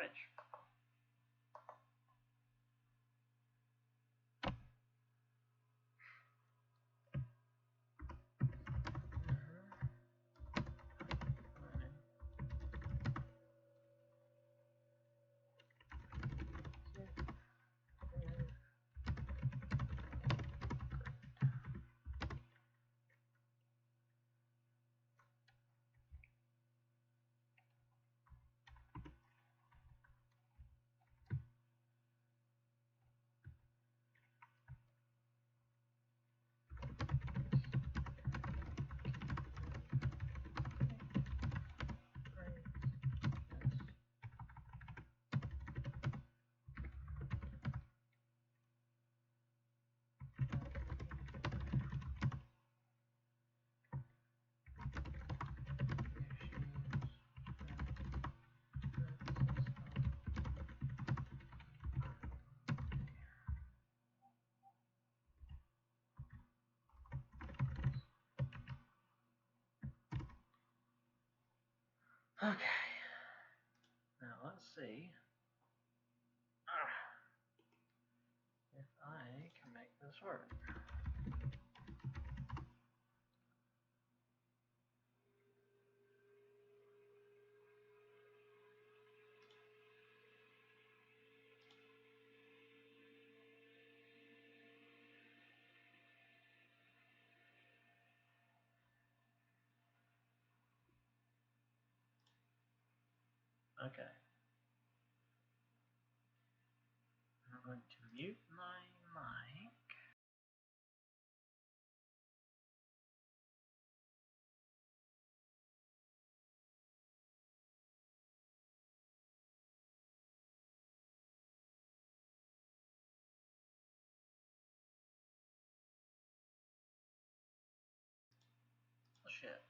garbage. Okay, now let's see if I can make this work. Okay. I'm going to mute my mic. Oh, shit.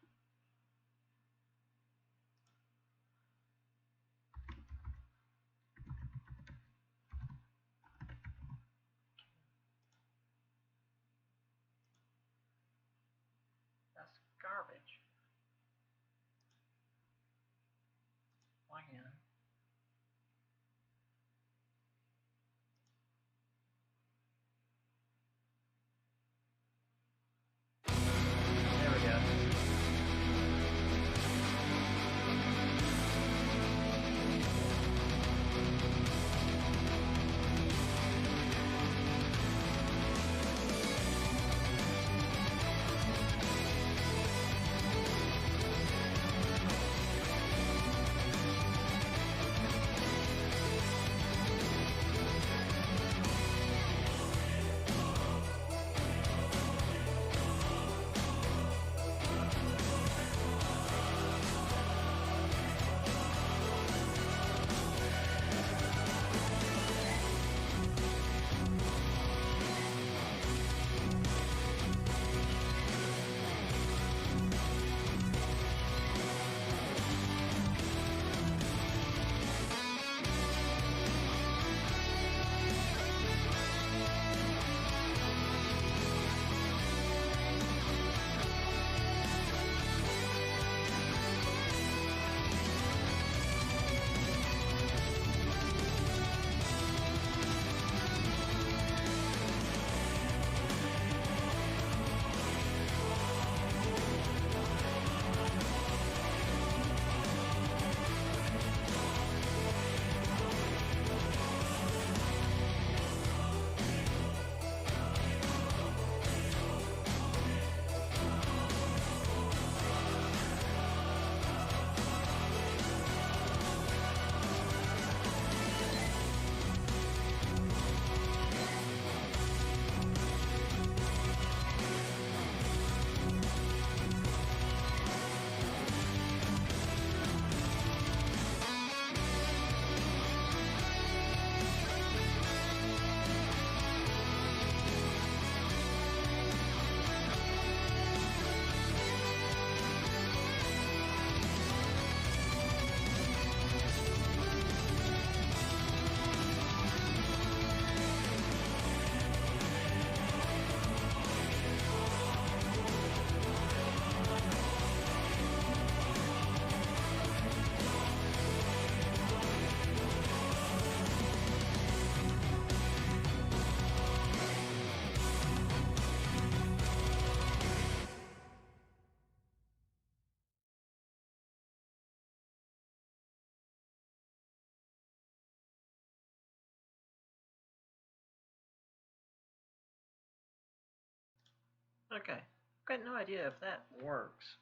Okay. I've got no idea if that works.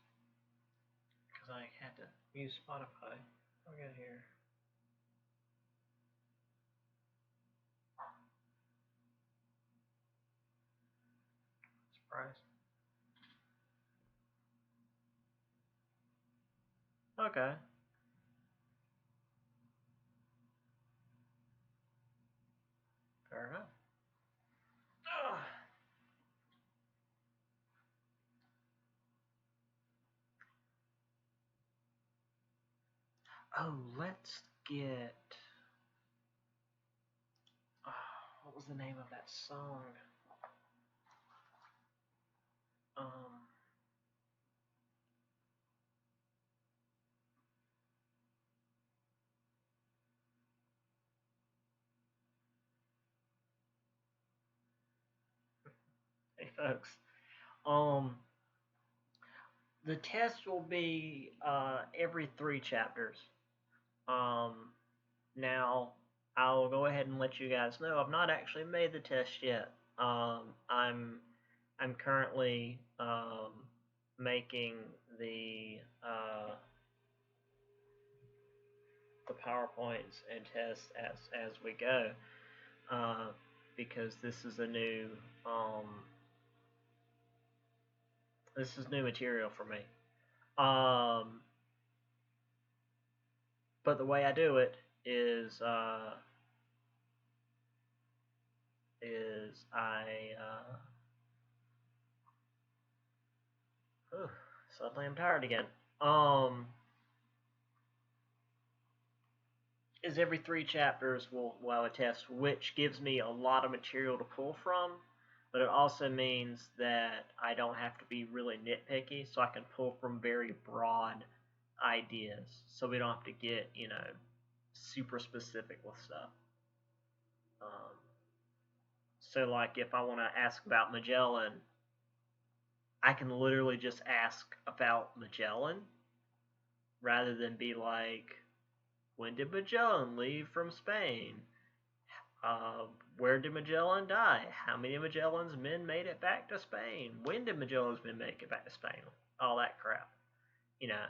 Because I had to use Spotify. What we got here? Surprise. Okay. Fair enough. Ugh. Oh, let's get. What was the name of that song? Um. Hey, folks. Um. The test will be every 3 chapters. Um. Now, I'll go ahead and let you guys know I've not actually made the test yet. I'm currently making the uh, the PowerPoints and tests as we go uh, because um, this is new material for me. Um, but the way I do it is suddenly I'm tired again. Is every 3 chapters will have a test, which gives me a lot of material to pull from, but it also means that I don't have to be really nitpicky, so I can pull from very broad ideas, so we don't have to get super specific with stuff. Um, so like if I want to ask about Magellan, I can literally just ask about Magellan rather than be like, when did Magellan leave from Spain? Uh, where did Magellan die? How many Magellan's men made it back to Spain? When did Magellan's men make it back to Spain? All that crap. You know,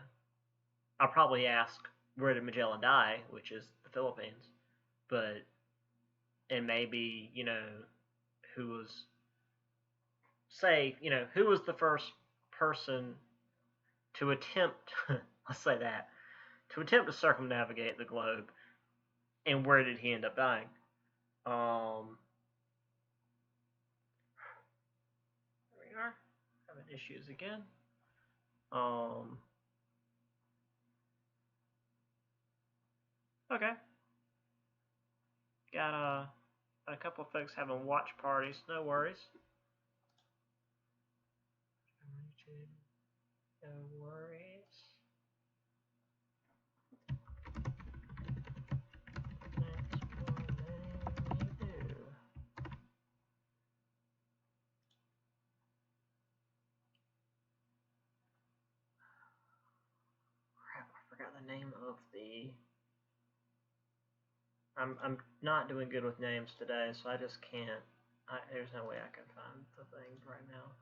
I'll probably ask, where did Magellan die, which is the Philippines, but, and maybe, who was, who was the first person to attempt, let's say that, to attempt to circumnavigate the globe, and where did he end up dying? There we are. Having issues again. Okay. Got a couple of folks having watch parties. No worries. No worries. Crap, I forgot the name of the. I'm not doing good with names today, so I just can't. There's no way I can find the thing right now.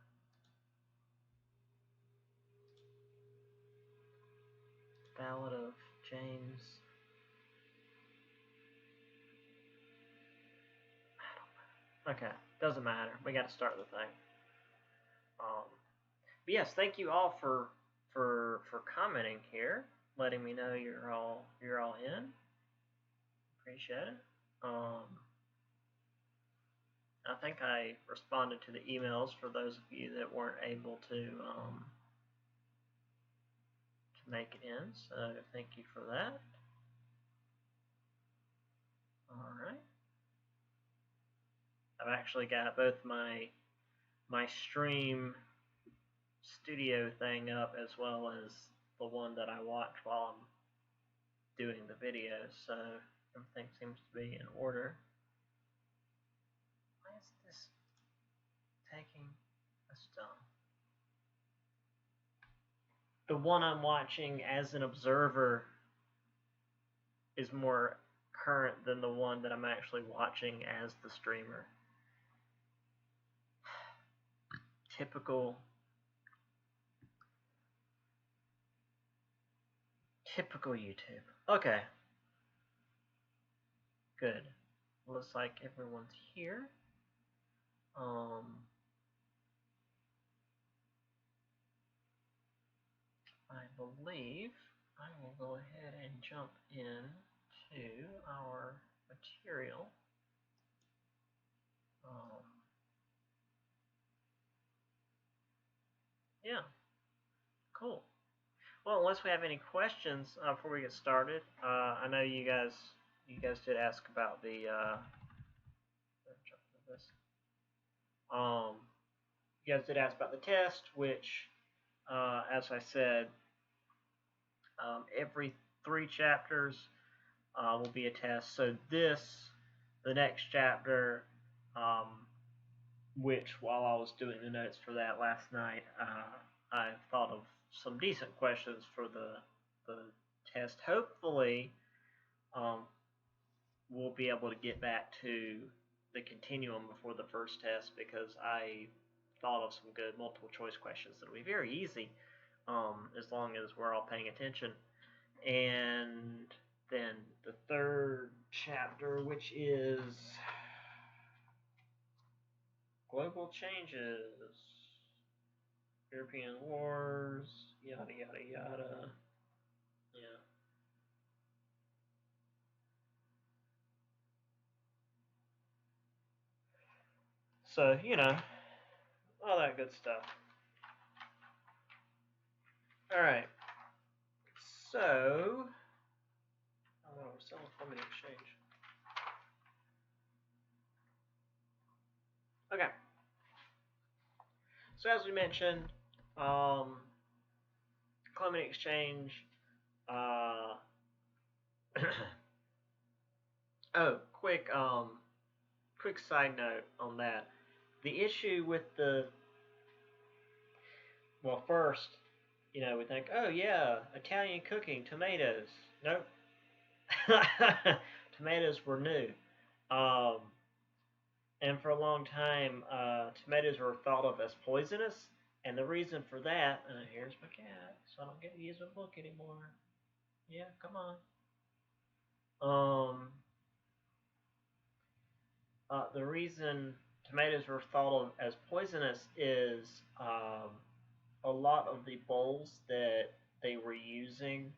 Ballad of James. Okay, doesn't matter. We got to start the thing. But yes, thank you all for commenting here, letting me know you're all in. Appreciate it. I think I responded to the emails for those of you that weren't able to make it in, so thank you for that. All right. I've actually got both my stream studio thing up as well as the one that I watch while I'm doing the video, so everything seems to be in order. Why is this taking us done? The one I'm watching as an observer is more current than the one that I'm actually watching as the streamer. Typical YouTube. Okay. Good. Looks like everyone's here. I believe I will go ahead and jump into our material. Yeah, cool. Well, unless we have any questions before we get started, I know you guys did ask about the you guys did ask about the test, which, as I said, every 3 chapters will be a test. So the next chapter, which while I was doing the notes for that last night, I thought of some decent questions for the test. Hopefully, we'll be able to get back to the continuum before the first test, because I thought of some good multiple choice questions that will be very easy, as long as we're all paying attention. And then the third chapter, which is global changes, European wars, yada yada yada. Yeah. So, all that good stuff. Alright. So, we're selling Climate Exchange. Okay. So as we mentioned, Climate Exchange, quick side note on that. The issue with first, we think, oh yeah, Italian cooking, tomatoes. Nope. Tomatoes were new. And for a long time, tomatoes were thought of as poisonous. And the reason for that, here's my cat, so I don't get to use my book anymore. Yeah, come on. The reason tomatoes were thought of as poisonous is a lot of the bowls that they were using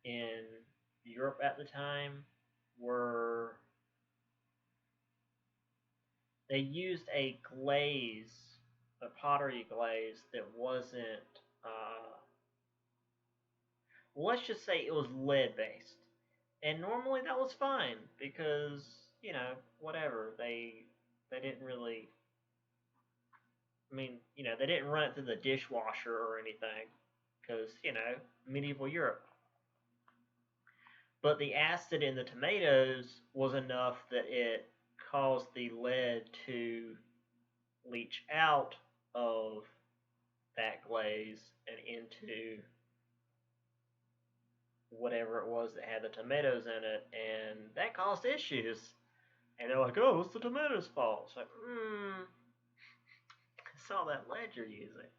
in Europe at the time they used a glaze, a pottery glaze that wasn't, let's just say it was lead based. And normally that was fine because, whatever, they didn't really, they didn't run it through the dishwasher or anything because, medieval Europe. But the acid in the tomatoes was enough that it caused the lead to leach out of that glaze and into whatever it was that had the tomatoes in it, and that caused issues. And they're like, oh, it's the tomatoes' fault. It's like, it's all that lead you're using.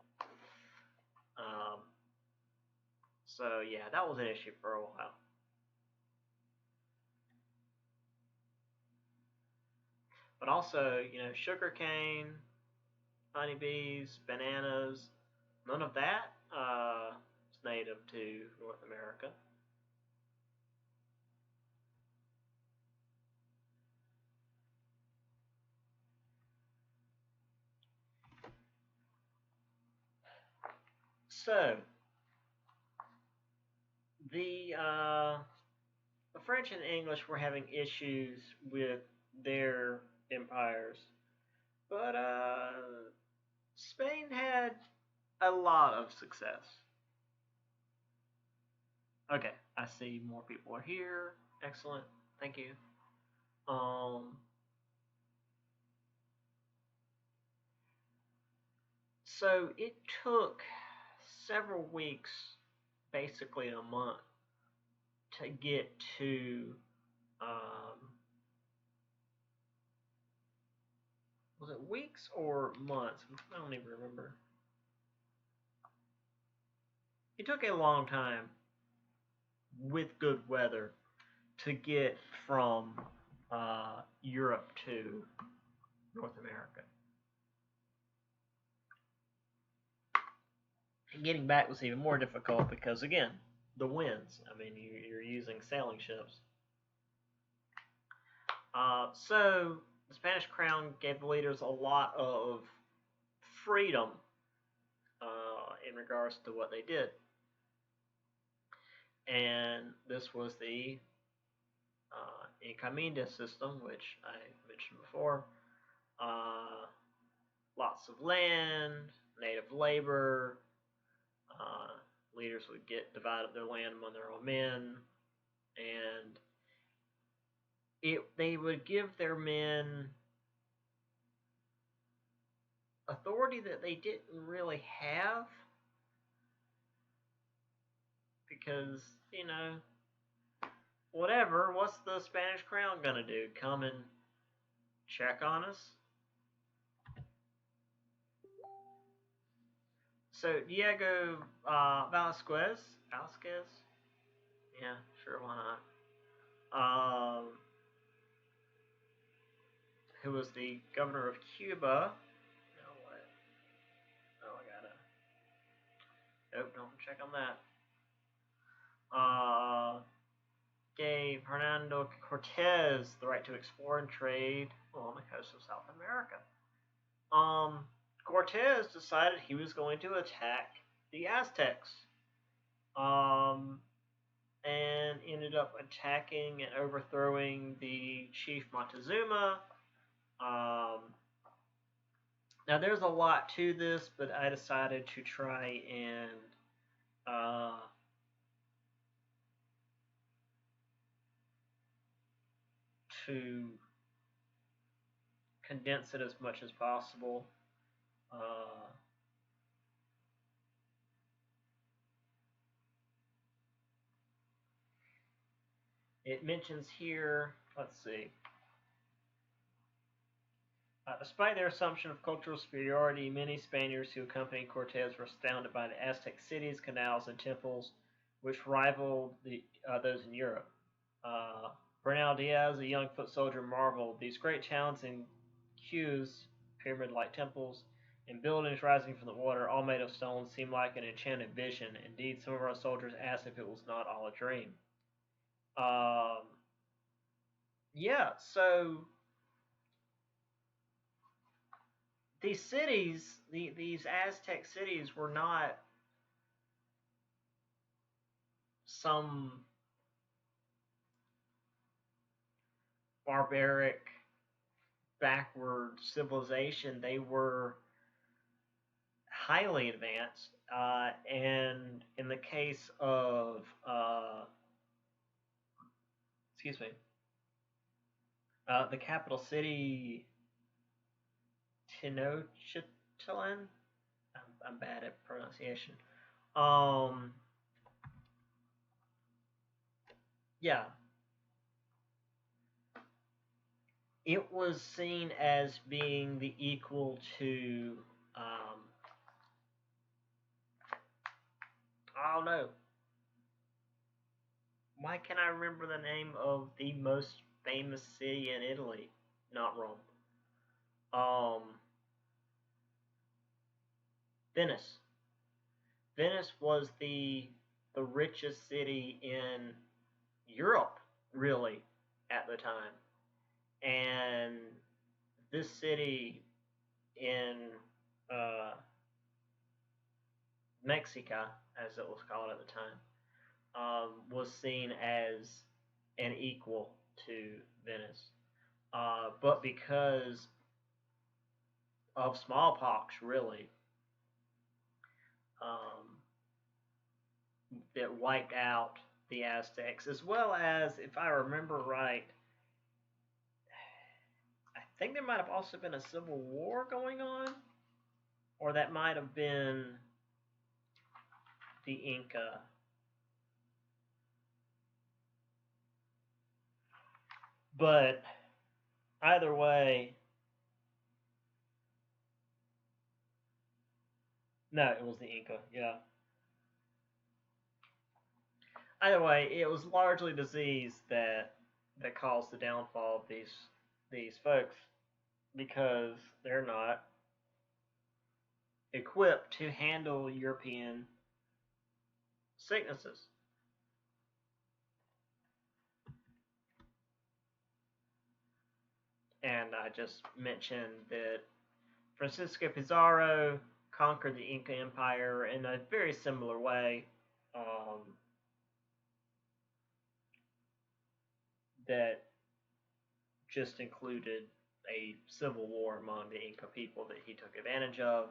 So yeah, that was an issue for a while. But also, sugarcane, honeybees, bananas, none of that is native to North America. So, the French and English were having issues with their empires, but Spain had a lot of success. Okay, I see more people are here. Excellent, thank you. So it took several weeks, basically a month, to get to Was it weeks or months? I don't even remember. It took a long time with good weather to get from Europe to North America. And getting back was even more difficult because, again, the winds. I mean, you're using sailing ships. So the Spanish crown gave the leaders a lot of freedom in regards to what they did. And this was the encomienda system, which I mentioned before. Lots of land, native labor. Leaders would get divided their land among their own men, and they would give their men authority that they didn't really have, because, you know, whatever, what's the Spanish crown gonna do? Come and check on us? So Diego Velasquez, yeah, sure, why not? Who was the governor of Cuba? No, what? Oh, I gotta. Nope, don't check on that. Gave Hernando Cortez the right to explore and trade along the coast of South America. Cortez decided he was going to attack the Aztecs. And ended up attacking and overthrowing the chief Montezuma. Now there's a lot to this, but I decided to try and to condense it as much as possible. It mentions here, let's see. Despite their assumption of cultural superiority, many Spaniards who accompanied Cortez were astounded by the Aztec cities, canals, and temples, which rivaled those in Europe. Bernal Diaz, a young foot soldier, marveled. These great towns and queues, pyramid-like temples, and buildings rising from the water, all made of stone, seemed like an enchanted vision. Indeed, some of our soldiers asked if it was not all a dream. Yeah, so these cities, these Aztec cities, were not some barbaric, backward civilization. They were highly advanced, and in the case of, the capital city, Tenochtitlan. I'm bad at pronunciation. Yeah. It was seen as being the equal to, I don't know. Why can't I remember the name of the most famous city in Italy? Not Rome. Venice. Venice was the richest city in Europe, really, at the time. And this city in Mexico, as it was called at the time, was seen as an equal to Venice. But because of smallpox, really, that wiped out the Aztecs, as well as, if I remember right, I think there might have also been a civil war going on, or that might have been the Inca. But either way, No, it was the Inca. Yeah. Either way, it was largely disease that caused the downfall of these folks because they're not equipped to handle European sicknesses. And I just mentioned that Francisco Pizarro conquered the Inca Empire in a very similar way. That just included a civil war among the Inca people that he took advantage of,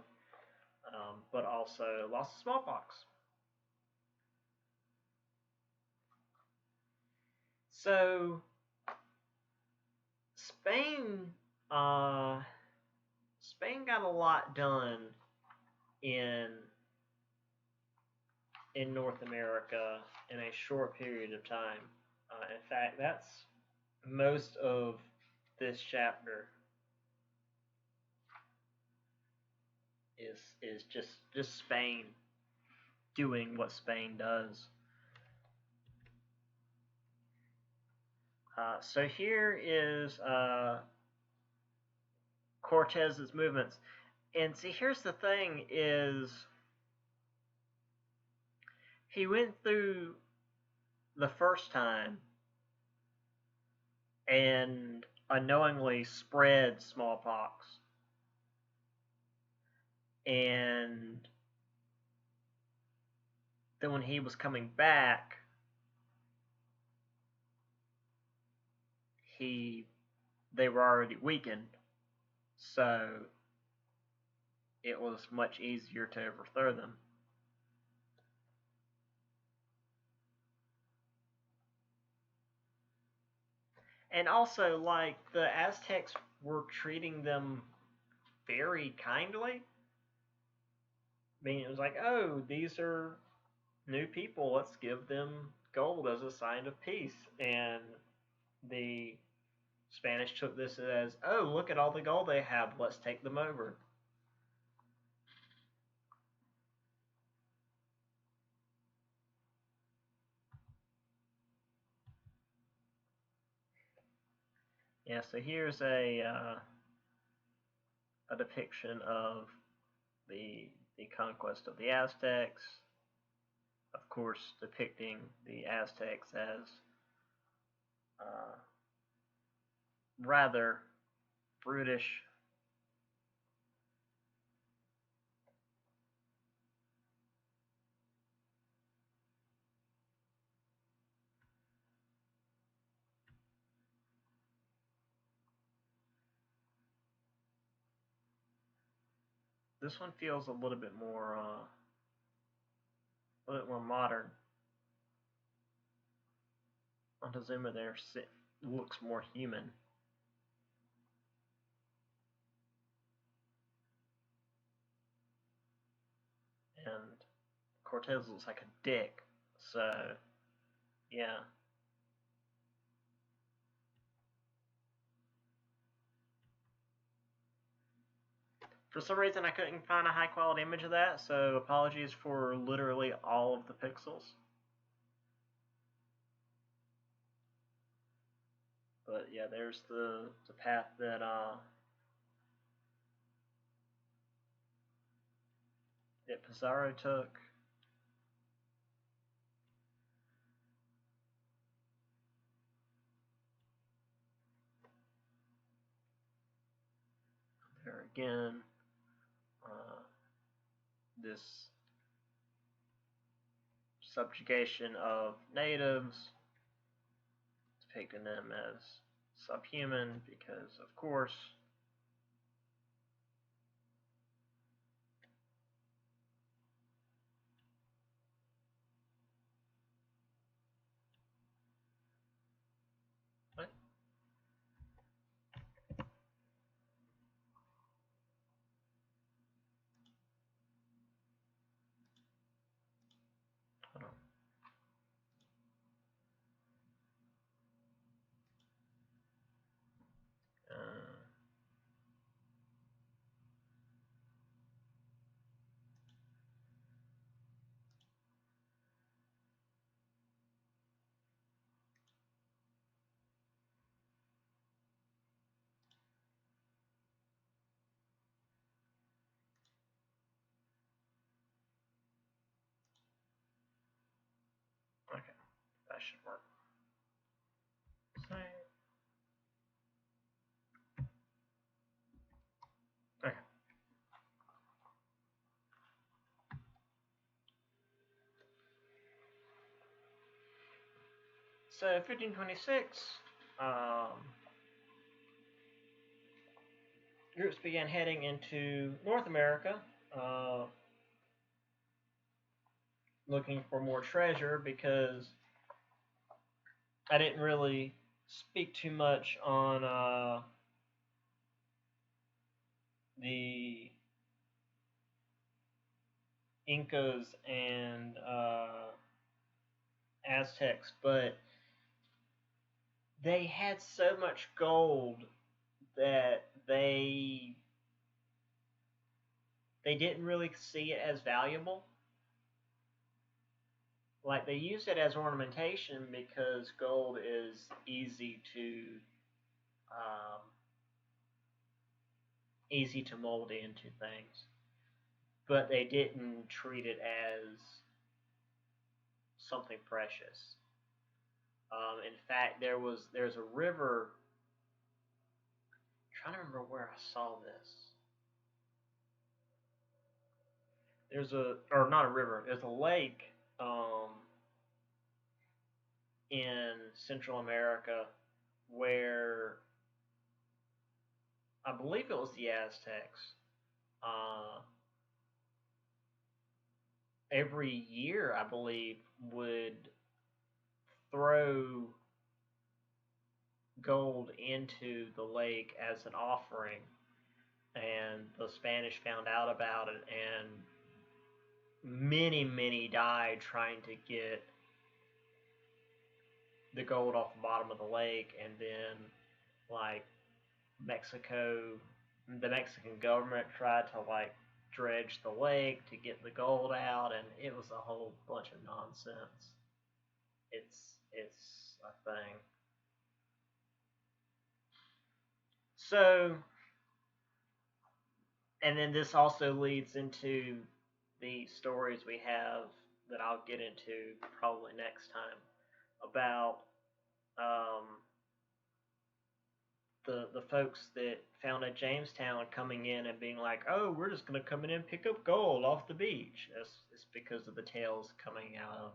but also lost smallpox. So Spain, Spain got a lot done in North America in a short period of time. In fact, that's most of this chapter is just Spain doing what Spain does. So here is Cortez's movements, and see, here's the thing: is he went through the first time and unknowingly spread smallpox, and then when he was coming back, they were already weakened, so it was much easier to overthrow them. And also, like, the Aztecs were treating them very kindly. I mean, it was like, oh, these are new people. Let's give them gold as a sign of peace. And the Spanish took this as, oh, look at all the gold they have. Let's take them over. Yeah, so here's a depiction of the conquest of the Aztecs. Of course, depicting the Aztecs as rather brutish. This one feels a little bit more modern. Montezuma there looks more human. And Cortez looks like a dick. So, yeah. For some reason, I couldn't find a high quality image of that, so apologies for literally all of the pixels. But yeah, there's the path that Pizarro took. There again, this subjugation of natives, depicting them as subhuman because, of course, what? Hold on. should work. Save. Okay. So 1526, groups began heading into North America, looking for more treasure, because I didn't really speak too much on the Incas and Aztecs, but they had so much gold that they didn't really see it as valuable. Like, they used it as ornamentation because gold is easy to mold into things, but they didn't treat it as something precious. In fact, there's a river. I'm trying to remember where I saw this. Not a river. There's a lake in Central America where I believe it was the Aztecs. Every year, I believe, would throw gold into the lake as an offering, and the Spanish found out about it, and many died trying to get the gold off the bottom of the lake. And then, like, the Mexican government tried to, like, dredge the lake to get the gold out, and it was a whole bunch of nonsense. It's a thing. So, and then this also leads into the stories we have that I'll get into probably next time about the folks that founded Jamestown coming in and being like, oh, we're just going to come in and pick up gold off the beach. It's because of the tales coming out of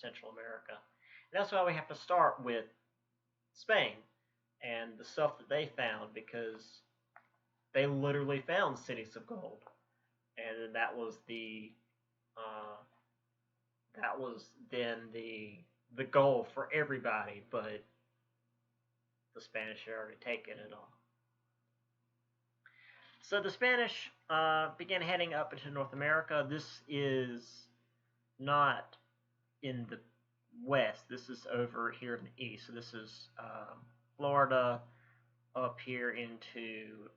Central America. And that's why we have to start with Spain and the stuff that they found, because they literally found cities of gold. And that was then the goal for everybody, but the Spanish had already taken it all. So the Spanish began heading up into North America. This is not in the west. This is over here in the east. So this is Florida up here into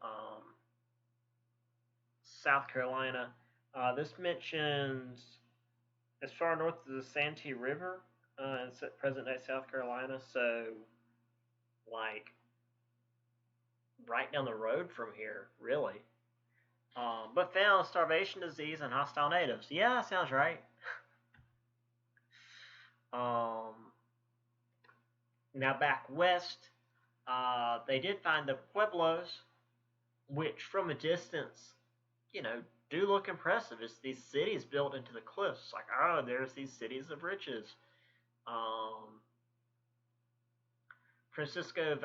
South Carolina. This mentions as far north as the Santee River in present-day South Carolina. So, like, right down the road from here, really. But found starvation, disease, and hostile natives. Yeah, that sounds right. Now back west, they did find the Pueblos, which from a distance, do look impressive. It's these cities built into the cliffs. Like, oh, there's these cities of riches. Francisco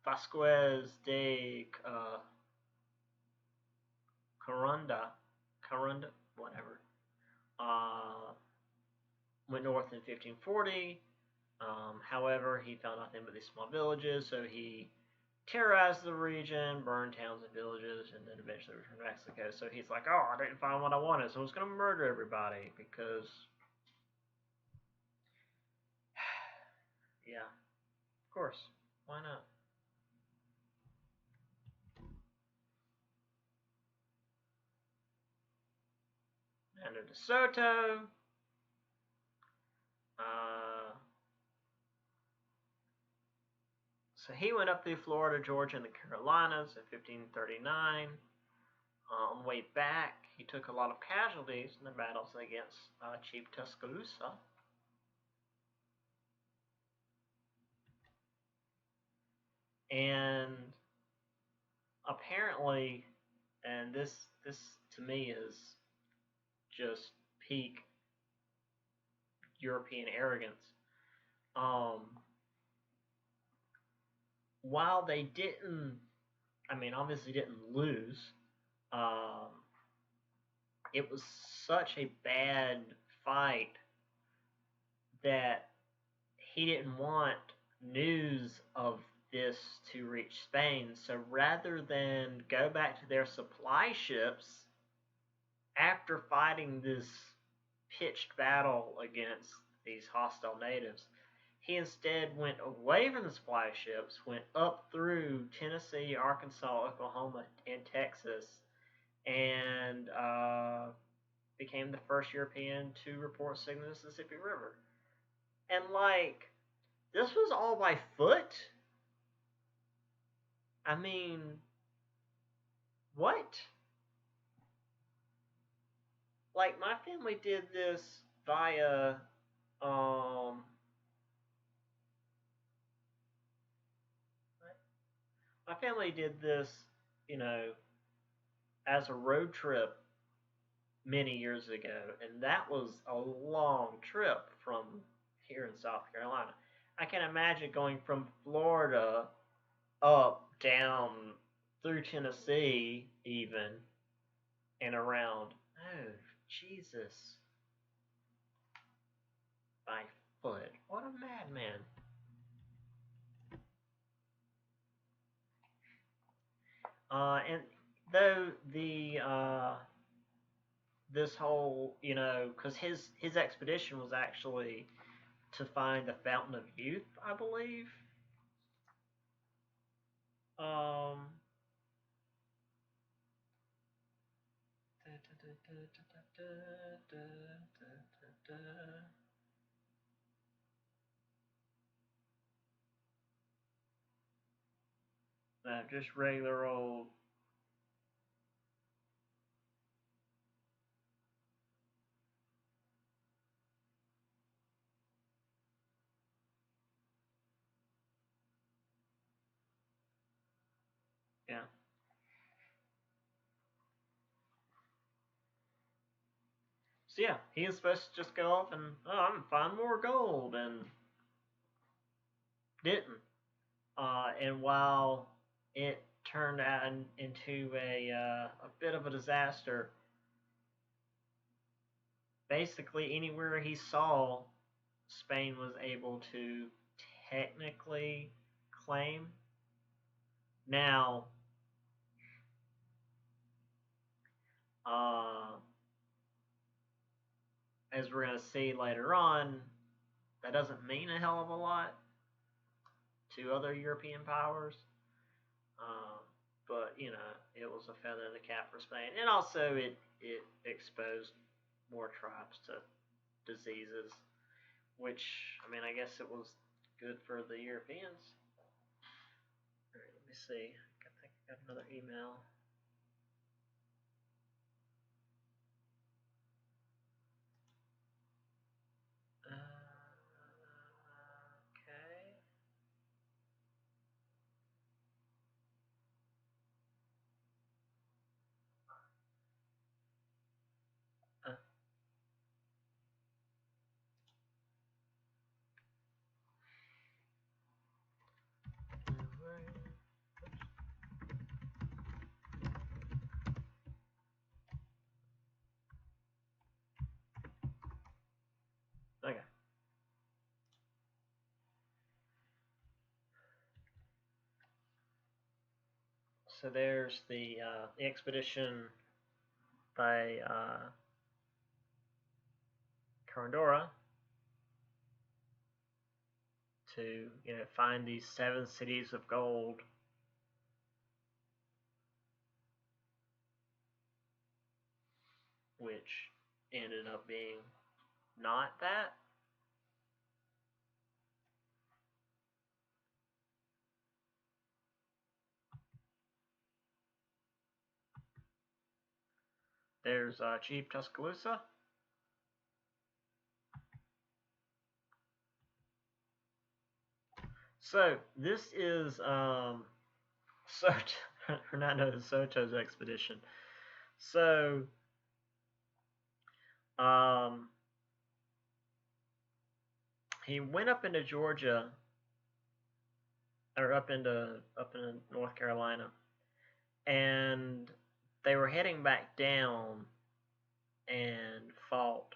Vasquez de Corunda, whatever, went north in 1540. However, he found nothing but these small villages, so he terrorized the region, burned towns and villages, and then eventually returned to Mexico. So he's like, oh, I didn't find what I wanted, so I was going to murder everybody, because, yeah, of course, why not? Hernando de Soto, so he went up through Florida, Georgia, and the Carolinas in 1539. On the way back, he took a lot of casualties in the battles against Chief Tuscaloosa. And apparently, and this to me is just peak European arrogance. Um, while they didn't, I mean, obviously didn't lose, um, it was such a bad fight that he didn't want news of this to reach Spain. So rather than go back to their supply ships after fighting this pitched battle against these hostile natives, he instead went away from the supply ships, went up through Tennessee, Arkansas, Oklahoma, and Texas, and became the first European to report seeing the Mississippi River. And like, this was all by foot? I mean, what? Like, my family did this via, my family did this, you know, as a road trip many years ago, and that was a long trip from here in South Carolina. I can imagine going from Florida up, down, through Tennessee, even, and around. Oh, Jesus. By foot. What a madman. And though this whole, you know, because his expedition was actually to find the Fountain of Youth, I believe. Um, no, just regular old. Yeah. So yeah, he was supposed to just go off and, oh, I'm gonna find more gold, and didn't. And while it turned out into a bit of a disaster, basically anywhere he saw, Spain was able to technically claim. Now, uh, as we're going to see later on, that doesn't mean a hell of a lot to other European powers. Uh, but, you know, it was a feather in the cap for Spain. And also, it exposed more tribes to diseases, which, I mean, I guess it was good for the Europeans. All right, let me see. I think I got another email. Okay. Okay. So there's the expedition by Carandora to, you know, find these 7 cities of gold. Which ended up being not that. There's Chief Tuscaloosa. So this is Hernando de Soto's expedition. So um, he went up into Georgia or up into North Carolina, and they were heading back down and fought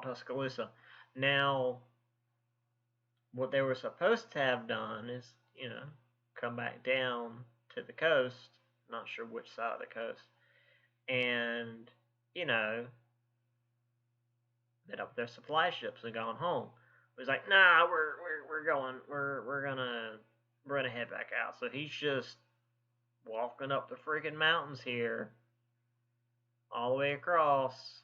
Tuscaloosa. Now, what they were supposed to have done is, come back down to the coast. Not sure which side of the coast, and you know, met up with their supply ships and gone home. It was like, nah, we're gonna head back out. So he's just walking up the freaking mountains here, all the way across.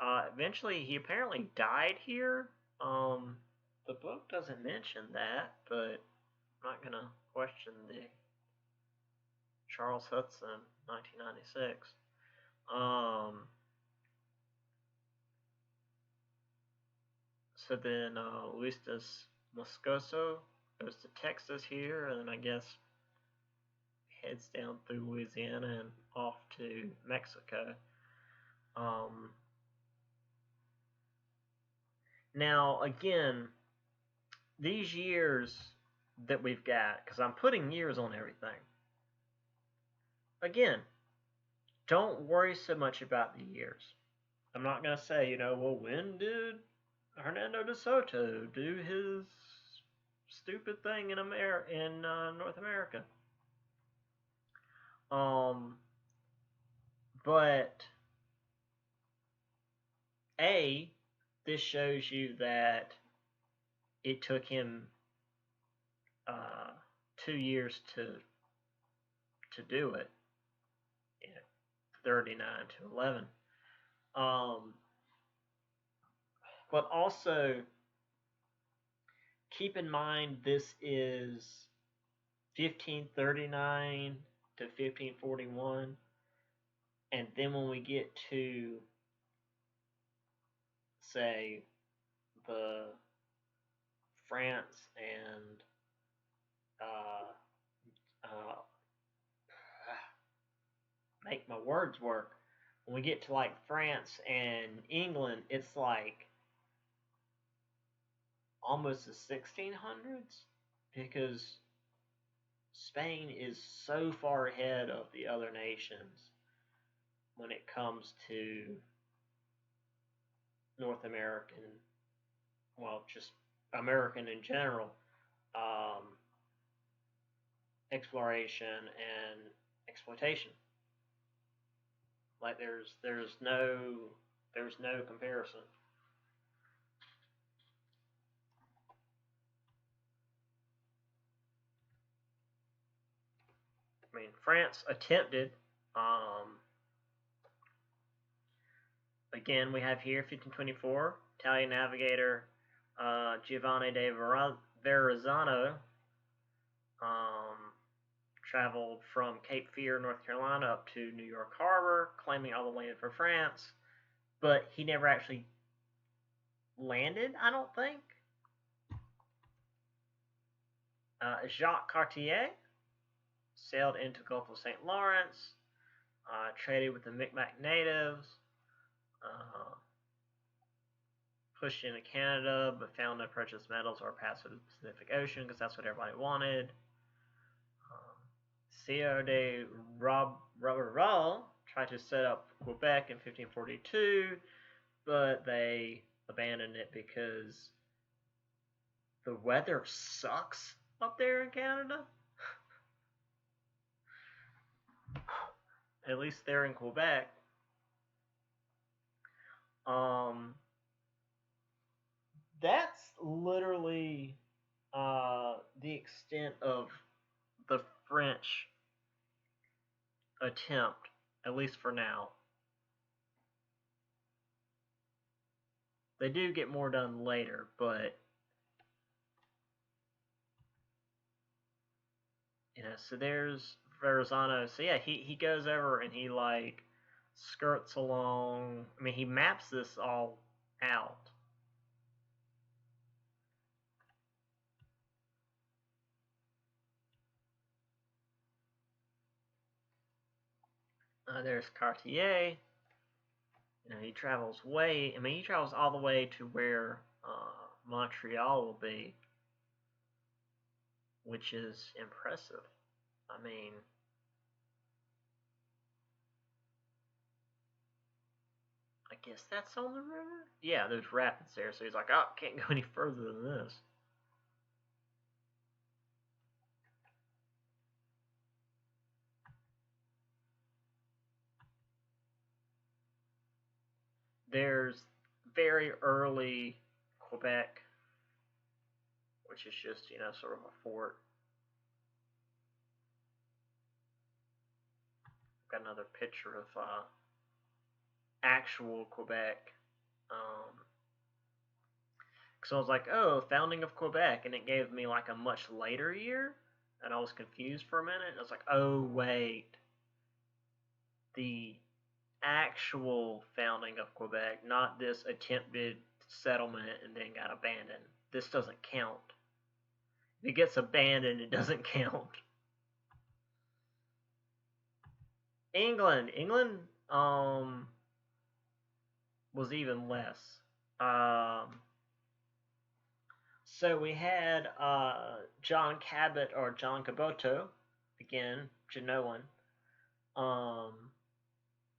Eventually, he apparently died here. The book doesn't mention that, but I'm not gonna question the Charles Hudson, 1996. So then Luis Moscoso goes to Texas here, and then I guess heads down through Louisiana and off to Mexico. Now, again, these years that we've got, because I'm putting years on everything. Again, don't worry so much about the years. I'm not going to say, well, when did Hernando de Soto do his stupid thing in North America? But this shows you that it took him 2 years to do it. 39 to 11. But also keep in mind this is 1539 to 1541, and then when we get to, say, the France and make my words work. When we get to like France and England, it's like almost the 1600s, because Spain is so far ahead of the other nations when it comes to North American, well, just American in general, exploration and exploitation. Like there's no comparison. I mean, France attempted. Again, we have here 1524 Italian navigator Giovanni de Verrazzano traveled from Cape Fear, North Carolina, up to New York Harbor, claiming all the land for France, but he never actually landed, I don't think. Jacques Cartier sailed into the Gulf of St. Lawrence, traded with the Micmac natives, pushed into Canada, but found no precious metals or passed through the Pacific Ocean because that's what everybody wanted. Sieur de Roberval tried to set up Quebec in 1542, but they abandoned it because the weather sucks up there in Canada. At least they're in Quebec. That's literally the extent of the French attempt, at least for now. They do get more done later, but so there's Verrazzano. So yeah, he goes over and he like skirts along. I mean, he maps this all out. There's Cartier. You know, he travels he travels all the way to where Montreal will be, which is impressive. I mean, I guess that's on the river? Yeah, there's rapids there, so he's like, oh, can't go any further than this. There's very early Quebec, which is just, sort of a fort. Got another picture of actual Quebec. So I was like, oh, founding of Quebec, and it gave me like a much later year, and I was confused for a minute. I was like, oh, wait. The actual founding of Quebec, not this attempted settlement and then got abandoned. This doesn't count. If it gets abandoned, it doesn't count. England was even less. So we had John Cabot or John Caboto, again, Genoan,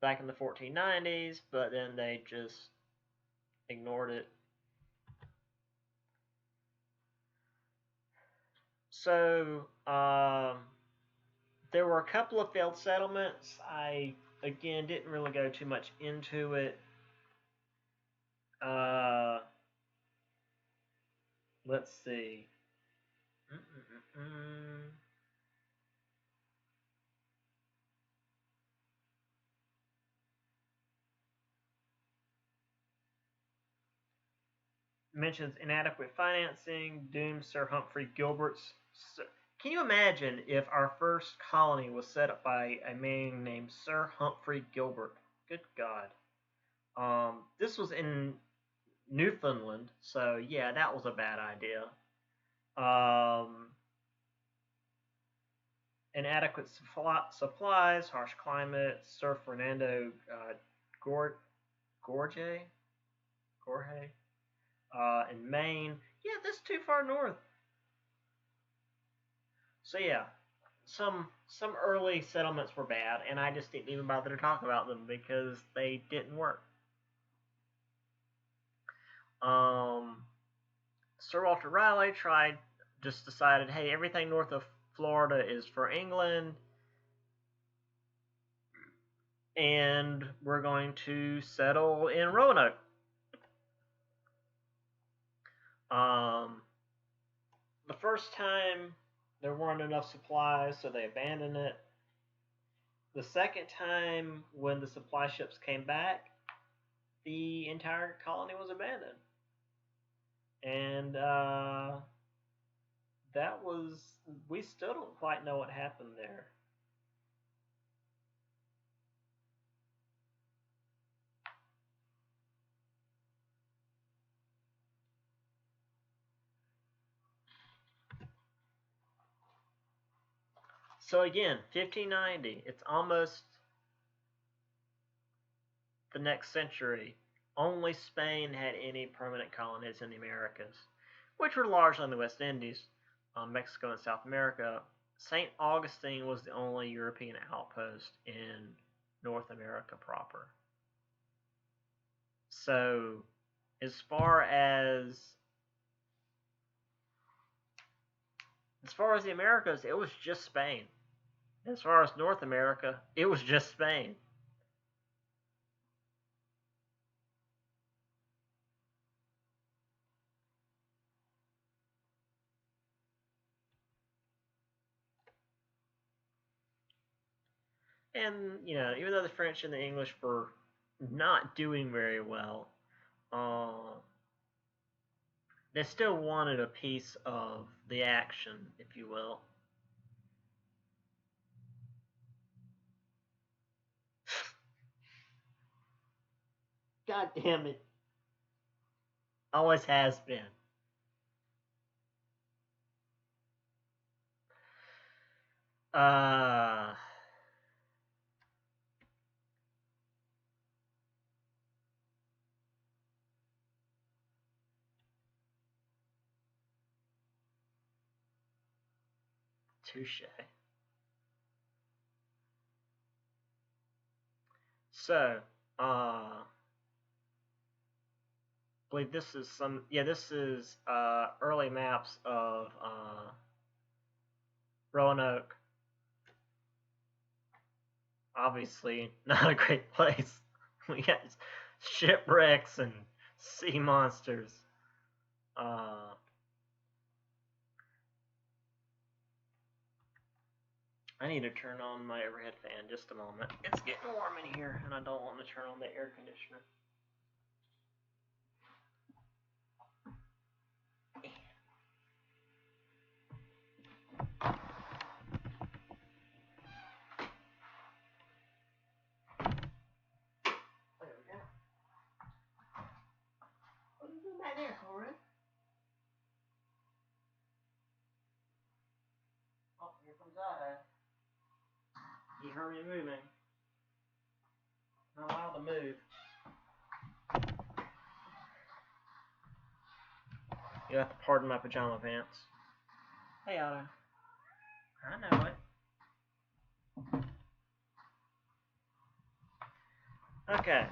back in the 1490s, but then they just ignored it. So there were a couple of failed settlements. I, again, didn't really go too much into it. Let's see. Mentions inadequate financing, dooms Sir Humphrey Gilbert's. Can you imagine if our first colony was set up by a man named Sir Humphrey Gilbert? Good God. This was in Newfoundland, so yeah, that was a bad idea. Inadequate supplies, harsh climate, Sir Fernando Gorge, in Maine. Yeah, that's too far north. So yeah, some early settlements were bad, and I just didn't even bother to talk about them because they didn't work. Sir Walter Raleigh decided, hey, everything north of Florida is for England, and we're going to settle in Roanoke. The first time there weren't enough supplies, so they abandoned it. The second time, when the supply ships came back, the entire colony was abandoned. And we still don't quite know what happened there. So again, 1590, it's almost the next century. Only Spain had any permanent colonies in the Americas, which were largely in the West Indies, Mexico and South America. St. Augustine was the only European outpost in North America proper. So, as far as the Americas, it was just Spain. As far as North America, it was just Spain. And, even though the French and the English were not doing very well, they still wanted a piece of the action, if you will. God damn it. Always has been. Touche. So, I believe this is this is early maps of Roanoke. Obviously, not a great place. We got shipwrecks and sea monsters. I need to turn on my overhead fan just a moment. It's getting warm in here, and I don't want to turn on the air conditioner. There we go. What are you doing back there, Corin? Oh, here comes Otto. He heard me moving. Not allowed to move. You have to pardon my pajama pants. Hey, Otto. I know it. Okay.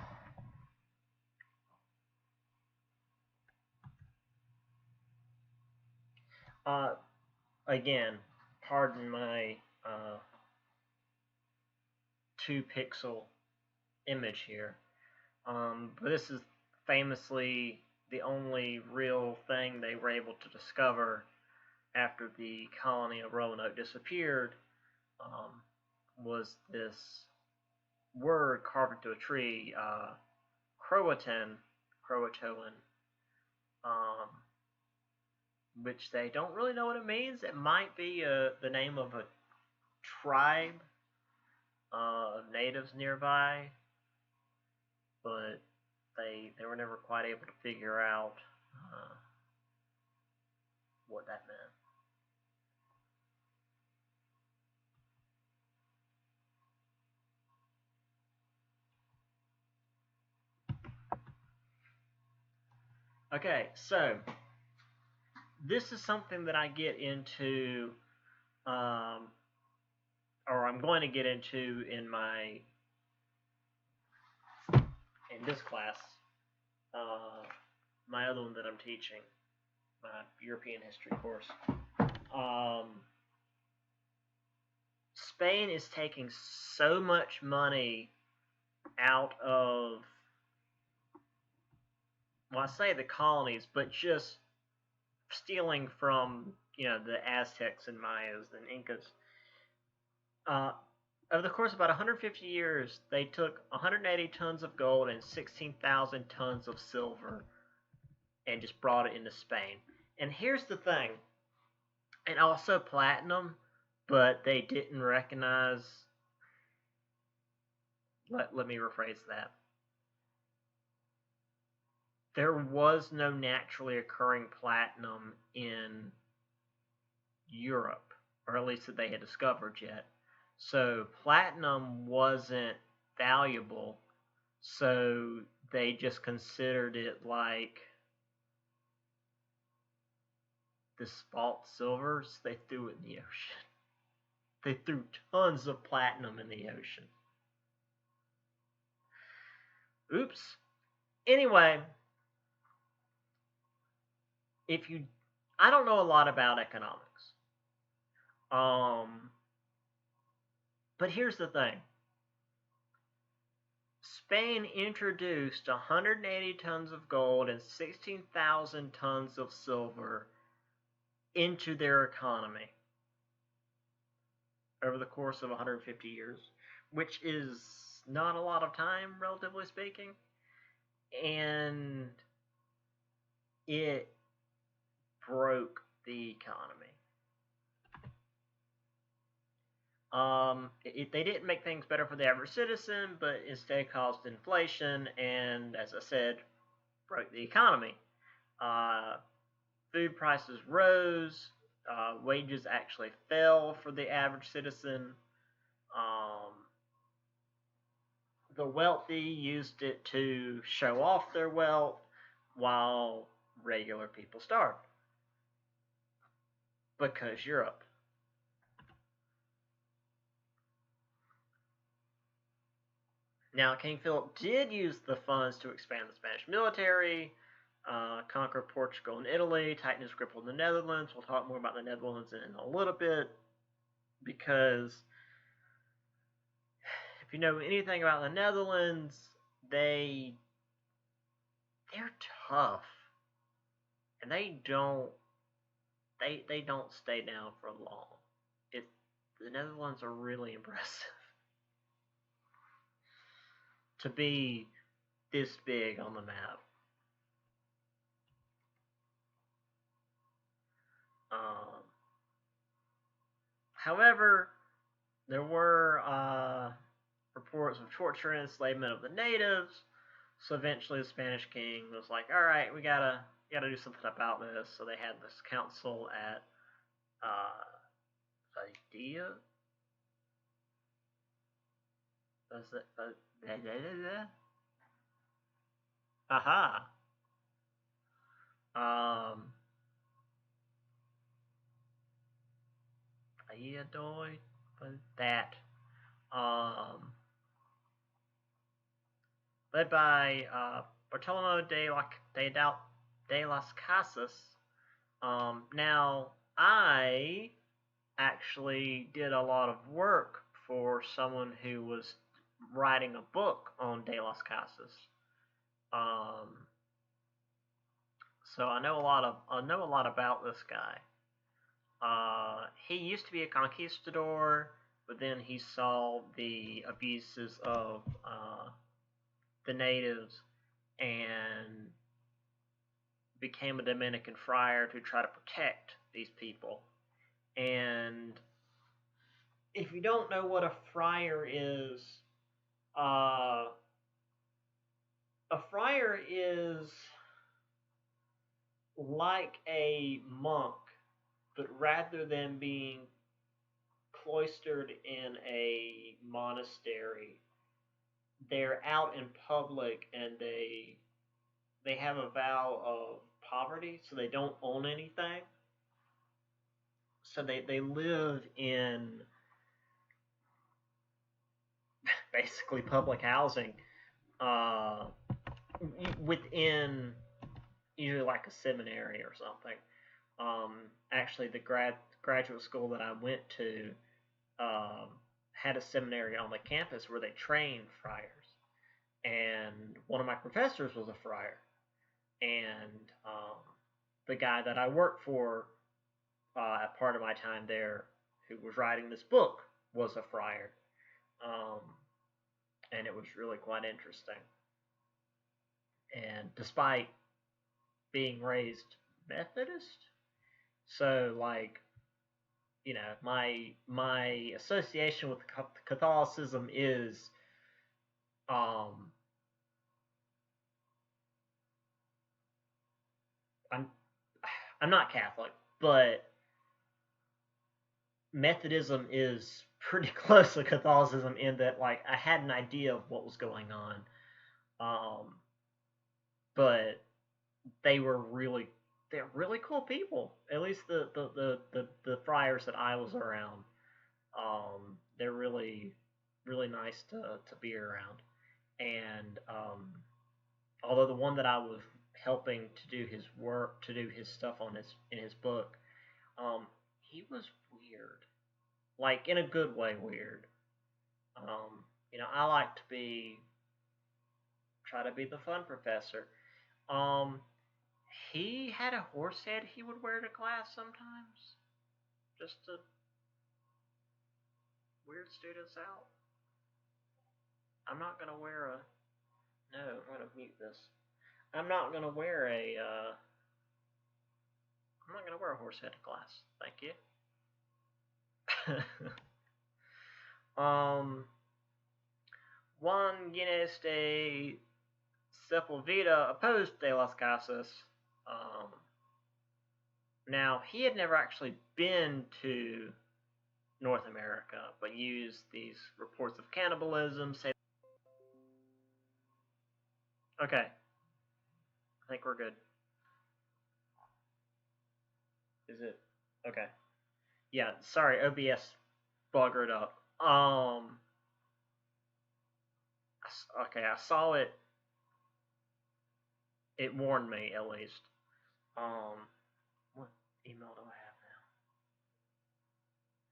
Again, pardon my 2-pixel image here. But this is famously the only real thing they were able to discover after the colony of Roanoke disappeared, was this word carved into a tree, Croatoan, which they don't really know what it means. It might be the name of a tribe of natives nearby, but they were never quite able to figure out what that meant. Okay, so this is something that I get into, or I'm going to get into in this class, my other one that I'm teaching, my European history course. Spain is taking so much money out of, well, I say the colonies, but just stealing from, the Aztecs and Mayas and Incas. Over the course of about 150 years, they took 180 tons of gold and 16,000 tons of silver and just brought it into Spain. And here's the thing, and also platinum, but they didn't recognize, let me rephrase that. There was no naturally occurring platinum in Europe, or at least that they had discovered yet. So platinum wasn't valuable, so they just considered it like the spalt silvers. They threw it in the ocean. They threw tons of platinum in the ocean. Oops. Anyway, I don't know a lot about economics. But here's the thing. Spain introduced 180 tons of gold and 16,000 tons of silver into their economy over the course of 150 years, which is not a lot of time, relatively speaking. And it broke the economy. They didn't make things better for the average citizen, but instead caused inflation and, as I said, broke the economy. Food prices rose, wages actually fell for the average citizen. The wealthy used it to show off their wealth, while regular people starved. Because Europe. Now, King Philip did use the funds to expand the Spanish military, conquer Portugal and Italy, tighten his grip on the Netherlands. We'll talk more about the Netherlands in a little bit, because if you know anything about the Netherlands, they're tough, and they don't stay down for long. The Netherlands are really impressive to be this big on the map. However, there were reports of torture and enslavement of the natives. So eventually, the Spanish king was like, "All right, we gotta do something about this." So they had this council at Idea. Was it? Aha. Valladolid, that. Led by Bartolomeo de las Casas. Now, I actually did a lot of work for someone who was writing a book on De las Casas. So I know a lot about this guy. He used to be a conquistador, but then he saw the abuses of the natives and became a Dominican friar to try to protect these people. And if you don't know what a friar is like a monk, but rather than being cloistered in a monastery, they're out in public and they have a vow of poverty, so they don't own anything. So they live in basically public housing within usually like a seminary or something. Actually, the graduate school that I went to had a seminary on the campus where they trained friars, and one of my professors was a friar, and the guy that I worked for at part of my time there, who was writing this book, was a friar, and it was really quite interesting. And despite being raised Methodist, so like, you know, my association with Catholicism is I'm not Catholic, but Methodism is pretty close to Catholicism in that, like, I had an idea of what was going on, but they're really cool people. At least the friars that I was around, they're really nice to be around. And although the one that I was helping to do his work, to do his stuff in his book, he was weird, like in a good way weird. You know, I like to try to be the fun professor. He had a horse head he would wear to class sometimes, just to weird students out. I'm not gonna wear a. No, I'm gonna mute this. I'm not gonna wear a. I'm not gonna wear a horse head to class. Thank you. Juan Ginés de Sepulveda opposed De las Casas. Now, he had never actually been to North America, but used these reports of cannibalism. Okay. I think we're good. Is it? Okay. Yeah, sorry, OBS buggered up. Okay, I saw it. It warned me at least. What email do I have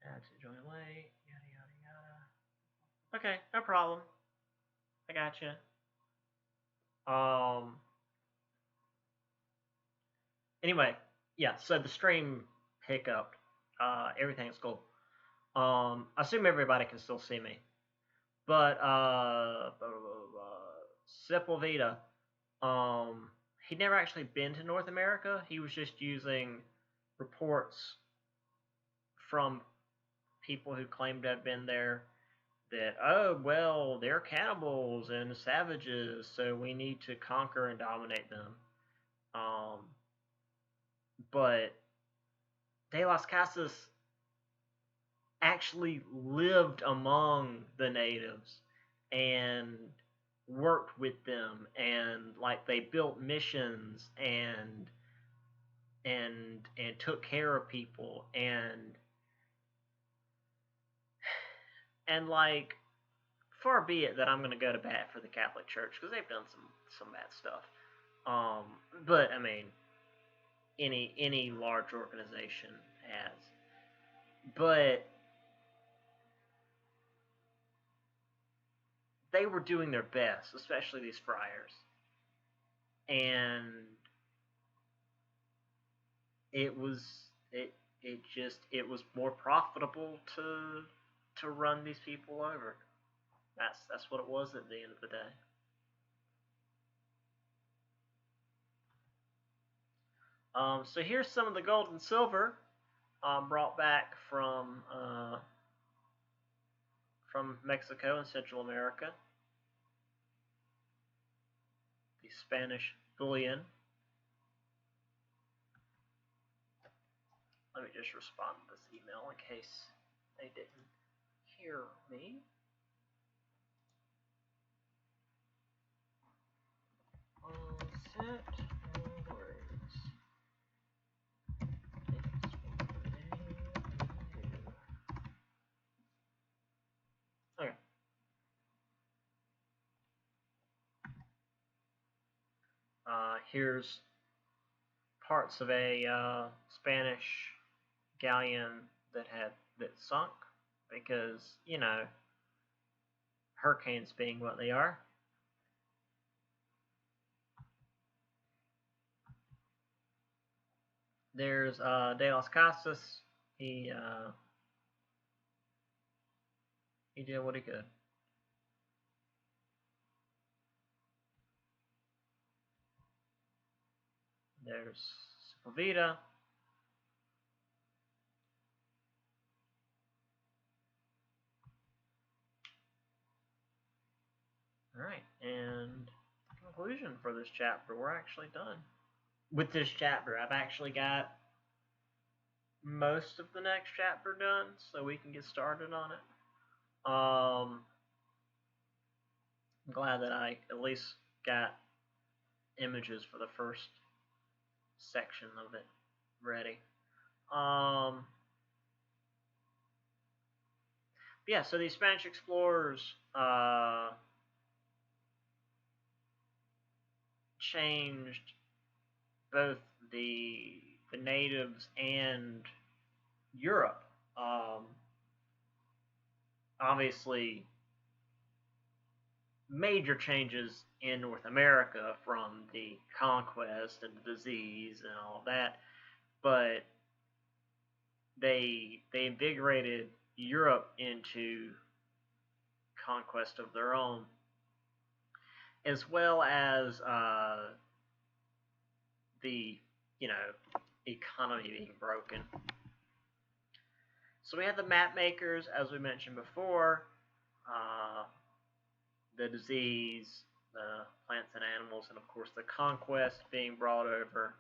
now? Add to join late. Yada yada yada. Okay, no problem. I gotcha. Anyway, yeah. So the stream hiccuped. Everything's cool. I assume everybody can still see me. But Sepulveda, he'd never actually been to North America. He was just using reports from people who claimed to have been there that, oh, well, they're cannibals and savages, so we need to conquer and dominate them. But De las Casas actually lived among the natives and worked with them, and like they built missions and took care of people, and like, far be it that I'm going to go to bat for the Catholic Church because they've done some bad stuff. But I mean, any large organization has. But they were doing their best, especially these friars, and it was more profitable to run these people over. That's what it was at the end of the day. So here's some of the gold and silver brought back from Mexico and Central America. The Spanish bullion. Let me just respond to this email in case they didn't hear me. Set words. Okay. Here's parts of a Spanish galleon that sunk because, you know, hurricanes being what they are. There's De las Casas. He did what he could. There's Sepulveda. Alright, and conclusion for this chapter. We're actually done. With this chapter, I've actually got most of the next chapter done, so we can get started on it. I'm glad that I at least got images for the first section of it ready. Yeah, so these Spanish explorers changed both the natives and Europe. Obviously, major changes in North America from the conquest and the disease and all that, but they invigorated Europe into conquest of their own, as well as the, you know, economy being broken. So we had the map makers, as we mentioned before, the disease, the plants and animals, and of course the conquest being brought over.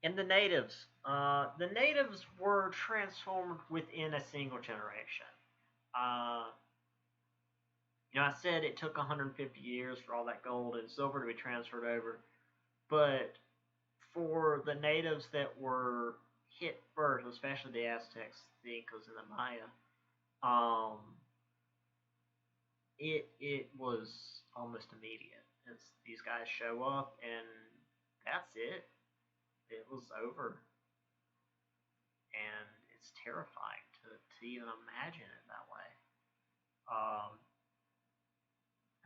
And the natives. The natives were transformed within a single generation. You know, I said it took 150 years for all that gold and silver to be transferred over, but for the natives that were hit first, especially the Aztecs, the Incas, and the Maya, it was almost immediate. These guys show up and that's it. It was over, and it's terrifying to even imagine it that way.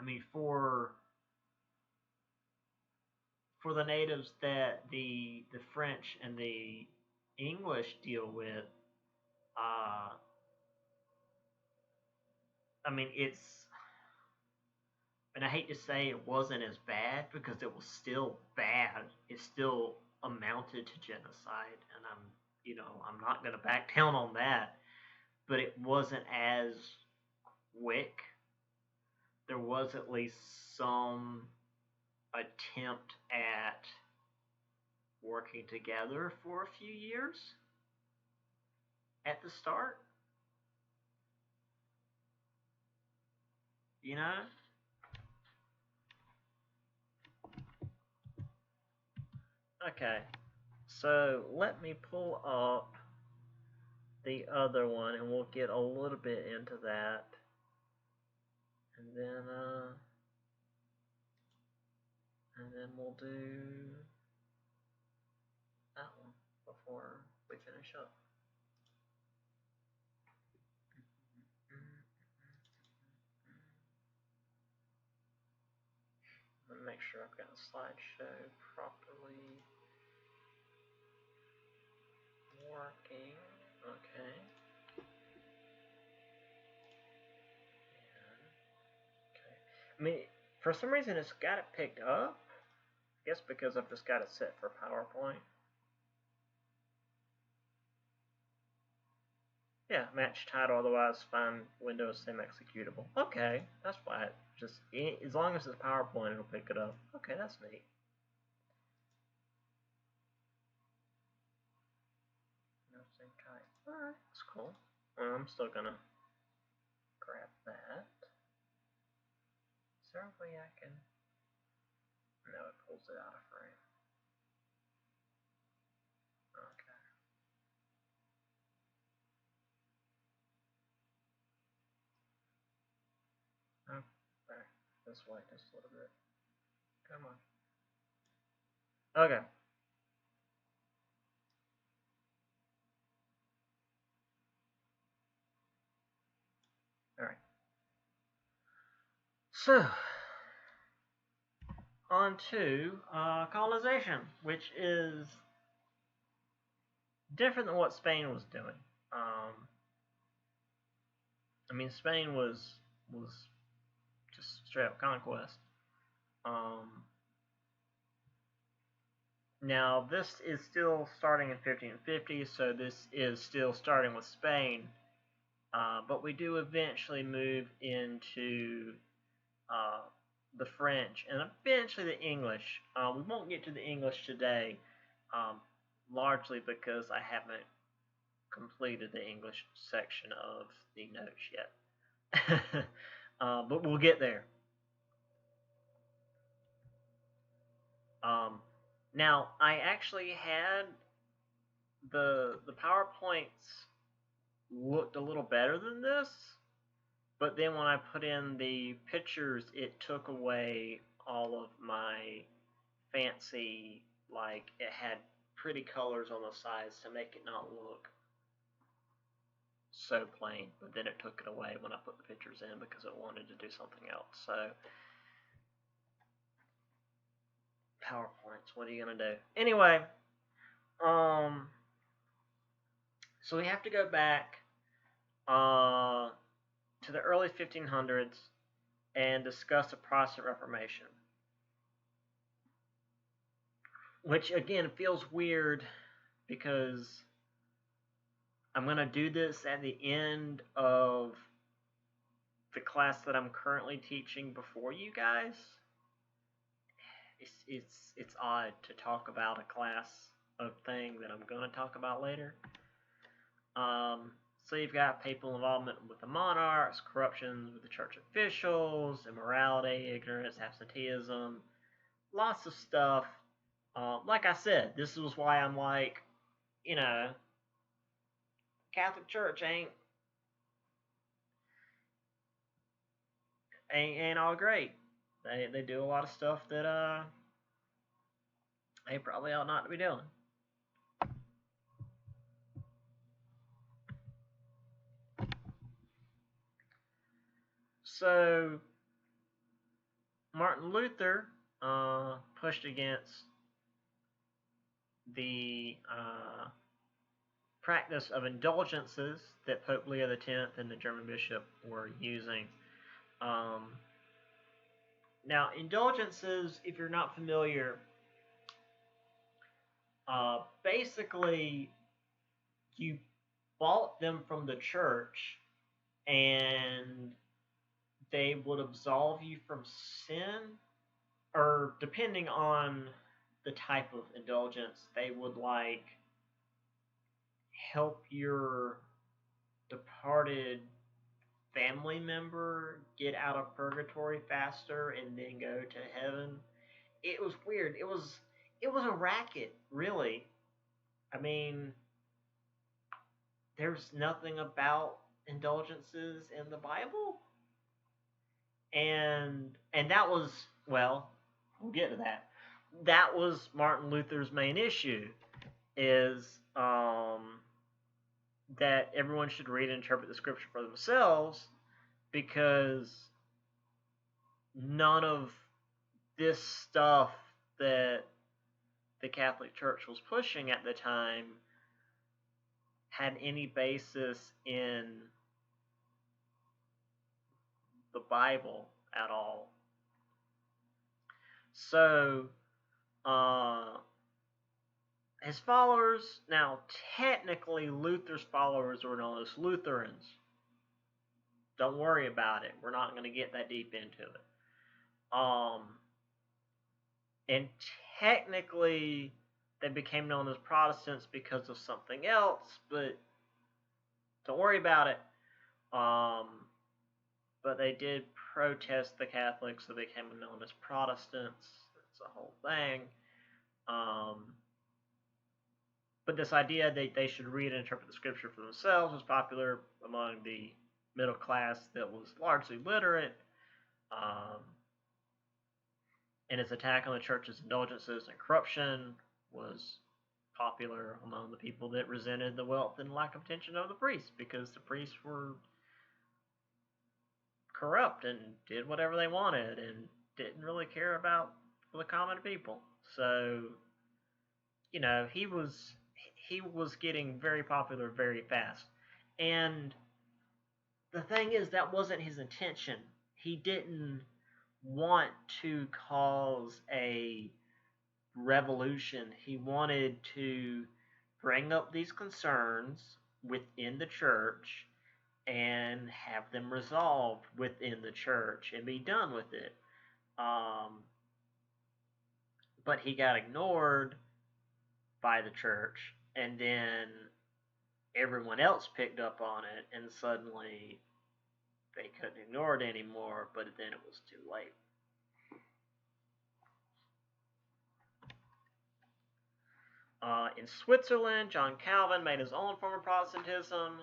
I mean, for the natives that the French and the English deal with, I mean, and I hate to say it wasn't as bad because it was still bad. It still amounted to genocide, and I'm not going to back down on that. But it wasn't as quick. There was at least some attempt at working together for a few years at the start. You know? Okay. So let me pull up the other one and we'll get a little bit into that. And then we'll do that one before we finish up. I'm gonna make sure I've got a slideshow properly working. Okay. Okay. I mean, for some reason it's got it picked up. I guess because I've just got it set for PowerPoint. Yeah, match title, otherwise find Windows sim executable. Okay, that's fine. Just as long as it's PowerPoint, it'll pick it up. Okay, that's neat. No same type. Alright, that's cool. I'm still gonna grab that. Is there a way I can? No, it pulls it out of frame. Okay. Oh, back this way just a little bit. Come on. Okay. Alright. So, on to colonization, which is different than what Spain was doing. I mean, Spain was just straight up conquest. Now, this is still starting in 1550, so this is still starting with Spain, but we do eventually move into the French and eventually the English. We won't get to the English today, largely because I haven't completed the English section of the notes yet. But we'll get there. Now, I actually had the PowerPoints looked a little better than this, but then when I put in the pictures, it took away all of my fancy, like it had pretty colors on the sides to make it not look so plain, but then it took it away when I put the pictures in because it wanted to do something else. So PowerPoints, what are you gonna do? Anyway, so we have to go back to the early 1500s and discuss the Protestant Reformation, which again feels weird because I'm going to do this at the end of the class that I'm currently teaching before you guys. It's odd to talk about a class of thing that I'm going to talk about later. So you've got papal involvement with the monarchs, corruptions with the church officials, immorality, ignorance, absenteeism, lots of stuff. Like I said, this is why I'm like, Catholic Church ain't all great. They do a lot of stuff that they probably ought not to be doing. So Martin Luther pushed against the practice of indulgences that Pope Leo X and the German bishop were using. Now, indulgences, if you're not familiar, basically you bought them from the church and they would absolve you from sin, or depending on the type of indulgence, they would like help your departed family member get out of purgatory faster and then go to heaven. It was weird. It was a racket, really. I mean, there's nothing about indulgences in the Bible. And that was, well, we'll get to that. That was Martin Luther's main issue, is that everyone should read and interpret the scripture for themselves, because none of this stuff that the Catholic Church was pushing at the time had any basis in the Bible at all. So, his followers, now technically Luther's followers were known as Lutherans. Don't worry about it. We're not going to get that deep into it. And technically they became known as Protestants because of something else, but don't worry about it. But they did protest the Catholics, so they became known as Protestants. That's the whole thing. But this idea that they should read and interpret the scripture for themselves was popular among the middle class that was largely literate. And its attack on the church's indulgences and corruption was popular among the people that resented the wealth and lack of attention of the priests, because the priests were corrupt and did whatever they wanted and didn't really care about the common people. So, you know, he was getting very popular very fast. And the thing is, that wasn't his intention. He didn't want to cause a revolution. He wanted to bring up these concerns within the church and have them resolved within the church and be done with it. But he got ignored by the church, and then everyone else picked up on it, and suddenly they couldn't ignore it anymore, but then it was too late. In Switzerland, John Calvin made his own form of Protestantism,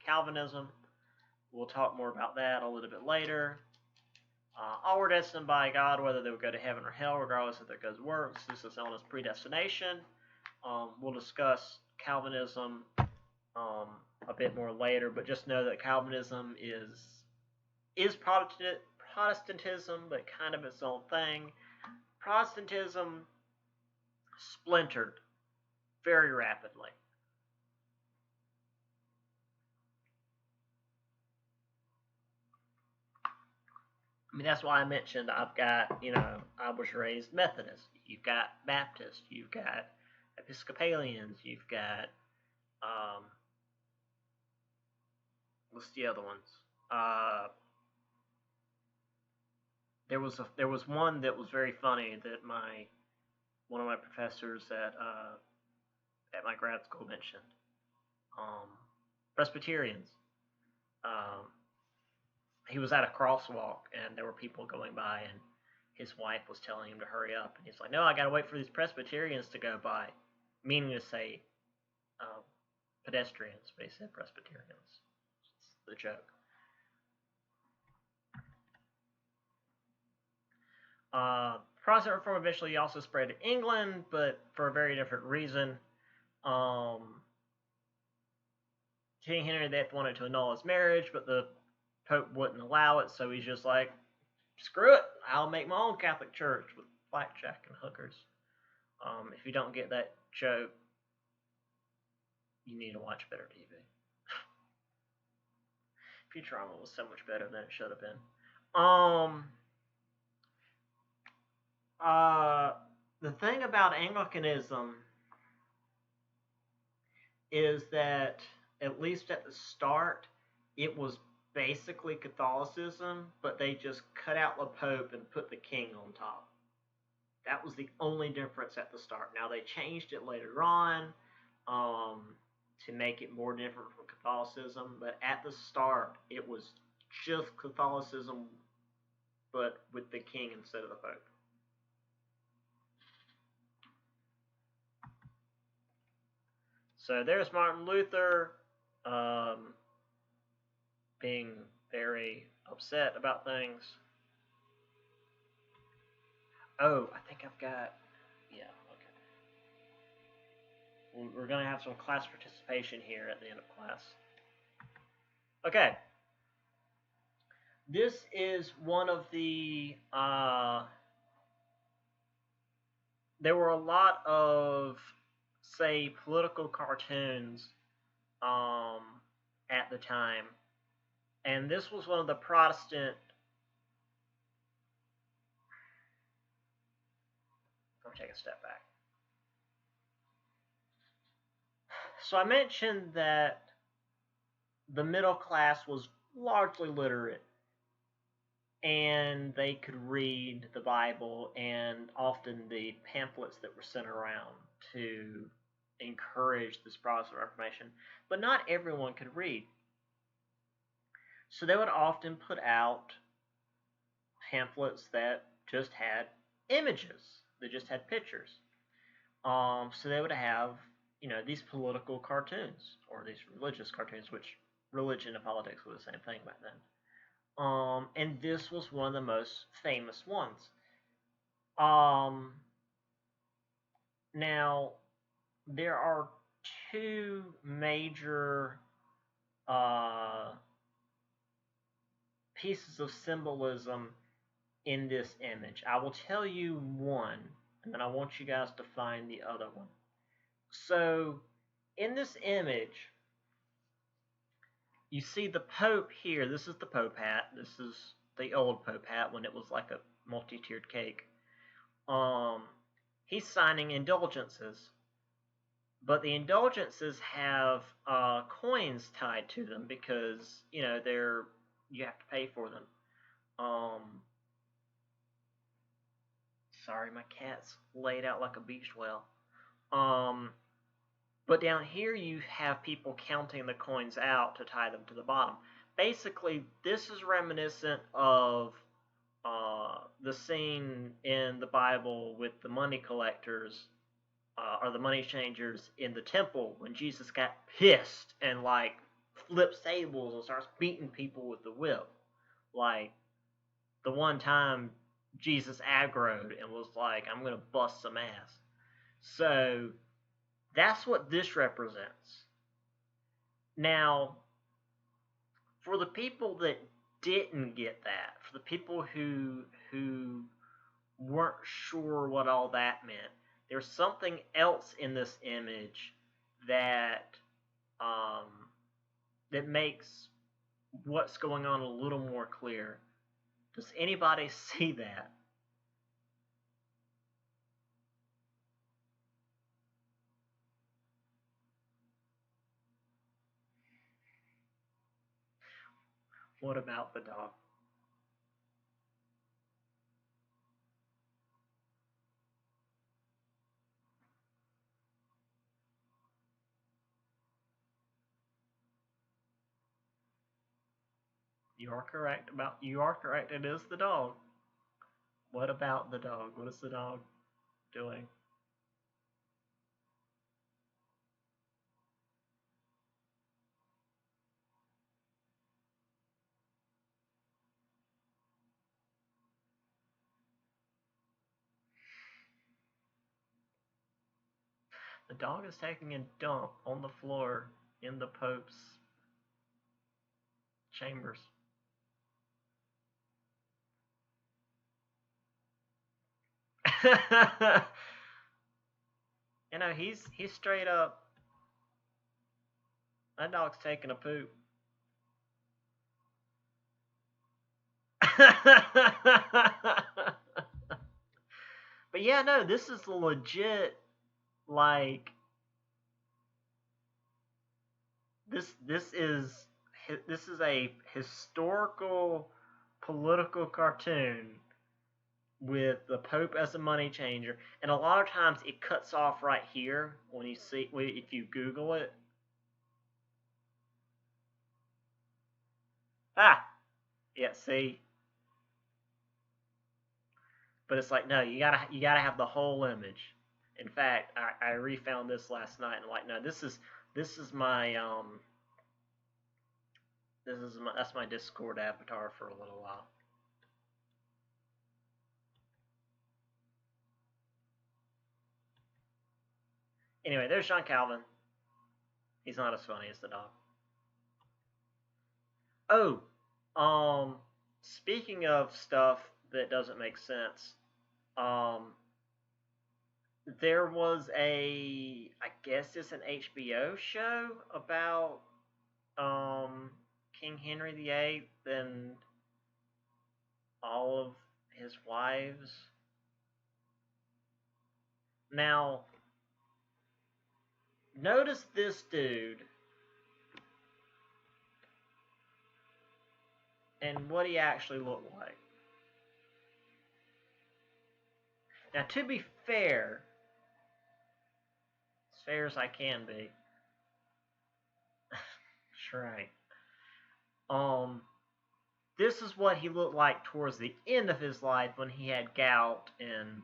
Calvinism. We'll talk more about that a little bit later. All were destined by God, whether they would go to heaven or hell, regardless of their good works. This is known as predestination. We'll discuss Calvinism a bit more later, but just know that Calvinism is Protestantism, but kind of its own thing. Protestantism splintered very rapidly. I mean, that's why I mentioned I was raised Methodist. You've got Baptist. You've got Episcopalians. You've got, what's the other ones? There was one that was very funny that one of my professors at my grad school mentioned. Presbyterians. He was at a crosswalk, and there were people going by, and his wife was telling him to hurry up, and he's like, "No, I gotta wait for these Presbyterians to go by," meaning to say pedestrians, but he said Presbyterians. It's the joke. Protestant Reform eventually also spread to England, but for a very different reason. King Henry VIII wanted to annul his marriage, but the Pope wouldn't allow it, so he's just like, screw it, I'll make my own Catholic church with blackjack and hookers. If you don't get that joke, you need to watch better TV. Futurama was so much better than it should have been. The thing about Anglicanism is that, at least at the start, it was basically Catholicism, but they just cut out the Pope and put the King on top. That was the only difference at the start. Now, they changed it later on to make it more different from Catholicism, but at the start, it was just Catholicism, but with the King instead of the Pope. So there's Martin Luther being very upset about things. Oh, I think I've got, yeah, okay. We're going to have some class participation here at the end of class. Okay. This is one of the, there were a lot of, say, political cartoons at the time, and this was one of the Protestant, let me take a step back. So I mentioned that the middle class was largely literate, and they could read the Bible and often the pamphlets that were sent around to encourage this Protestant Reformation, but not everyone could read. So they would often put out pamphlets that just had images, that just had pictures. So they would have, these political cartoons, or these religious cartoons, which religion and politics were the same thing back then. And this was one of the most famous ones. Now, there are two major pieces of symbolism in this image. I will tell you one, and then I want you guys to find the other one. So, in this image, you see the Pope here. This is the Pope hat. This is the old Pope hat when it was like a multi-tiered cake. He's signing indulgences. But the indulgences have coins tied to them because, you have to pay for them. Sorry, my cat's laid out like a beach whale. But down here you have people counting the coins out to tie them to the bottom. Basically, this is reminiscent of the scene in the Bible with the money collectors or the money changers in the temple when Jesus got pissed and flips tables and starts beating people with the whip. Like the one time Jesus aggroed and was like, I'm going to bust some ass. So that's what this represents. Now, for the people that didn't get that, for the people who weren't sure what all that meant, there's something else in this image that that makes what's going on a little more clear. Does anybody see that? What about the dog? You are correct. It is the dog. What about the dog? What is the dog doing? The dog is taking a dump on the floor in the Pope's chambers. You know, he's straight up. That dog's taking a poop. But yeah, no, this is legit. Like this is a historical political cartoon with the Pope as a money changer, and a lot of times it cuts off right here when you see if you Google it. Ah, yeah, see. But it's like no, you gotta have the whole image. In fact, I refound this last night and like no, this is my that's my Discord avatar for a little while. Anyway, there's John Calvin. He's not as funny as the dog. Oh, speaking of stuff that doesn't make sense, there was I guess it's an HBO show about King Henry VIII and all of his wives. Now, notice this dude and what he actually looked like. Now, to be fair, as fair as I can be, right. This is what he looked like towards the end of his life when he had gout and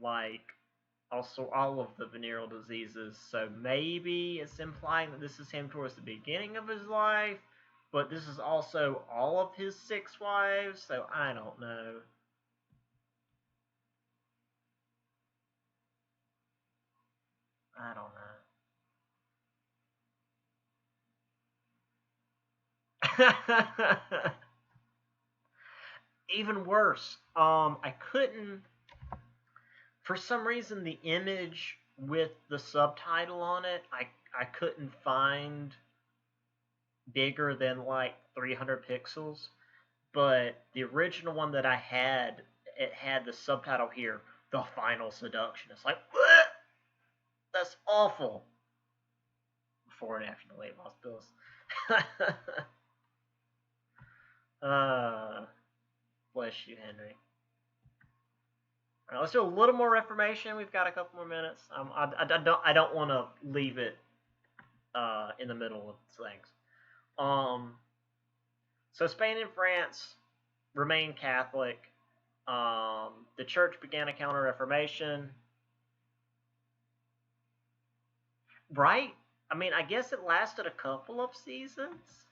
like also all of the venereal diseases. So maybe it's implying that this is him towards the beginning of his life, but this is also all of his 6 wives, so I don't know. I don't know. Even worse, I couldn't, for some reason, the image with the subtitle on it, I couldn't find bigger than like 300 pixels. But the original one that I had, it had the subtitle here, The Final Seduction. It's like, what? That's awful. Before and after the weight loss pills. Bless you, Henry. All right, let's do a little more Reformation. We've got a couple more minutes. I don't want to leave it in the middle of things. So Spain and France remained Catholic. The church began a Counter-Reformation. Right? I mean, I guess it lasted a couple of seasons.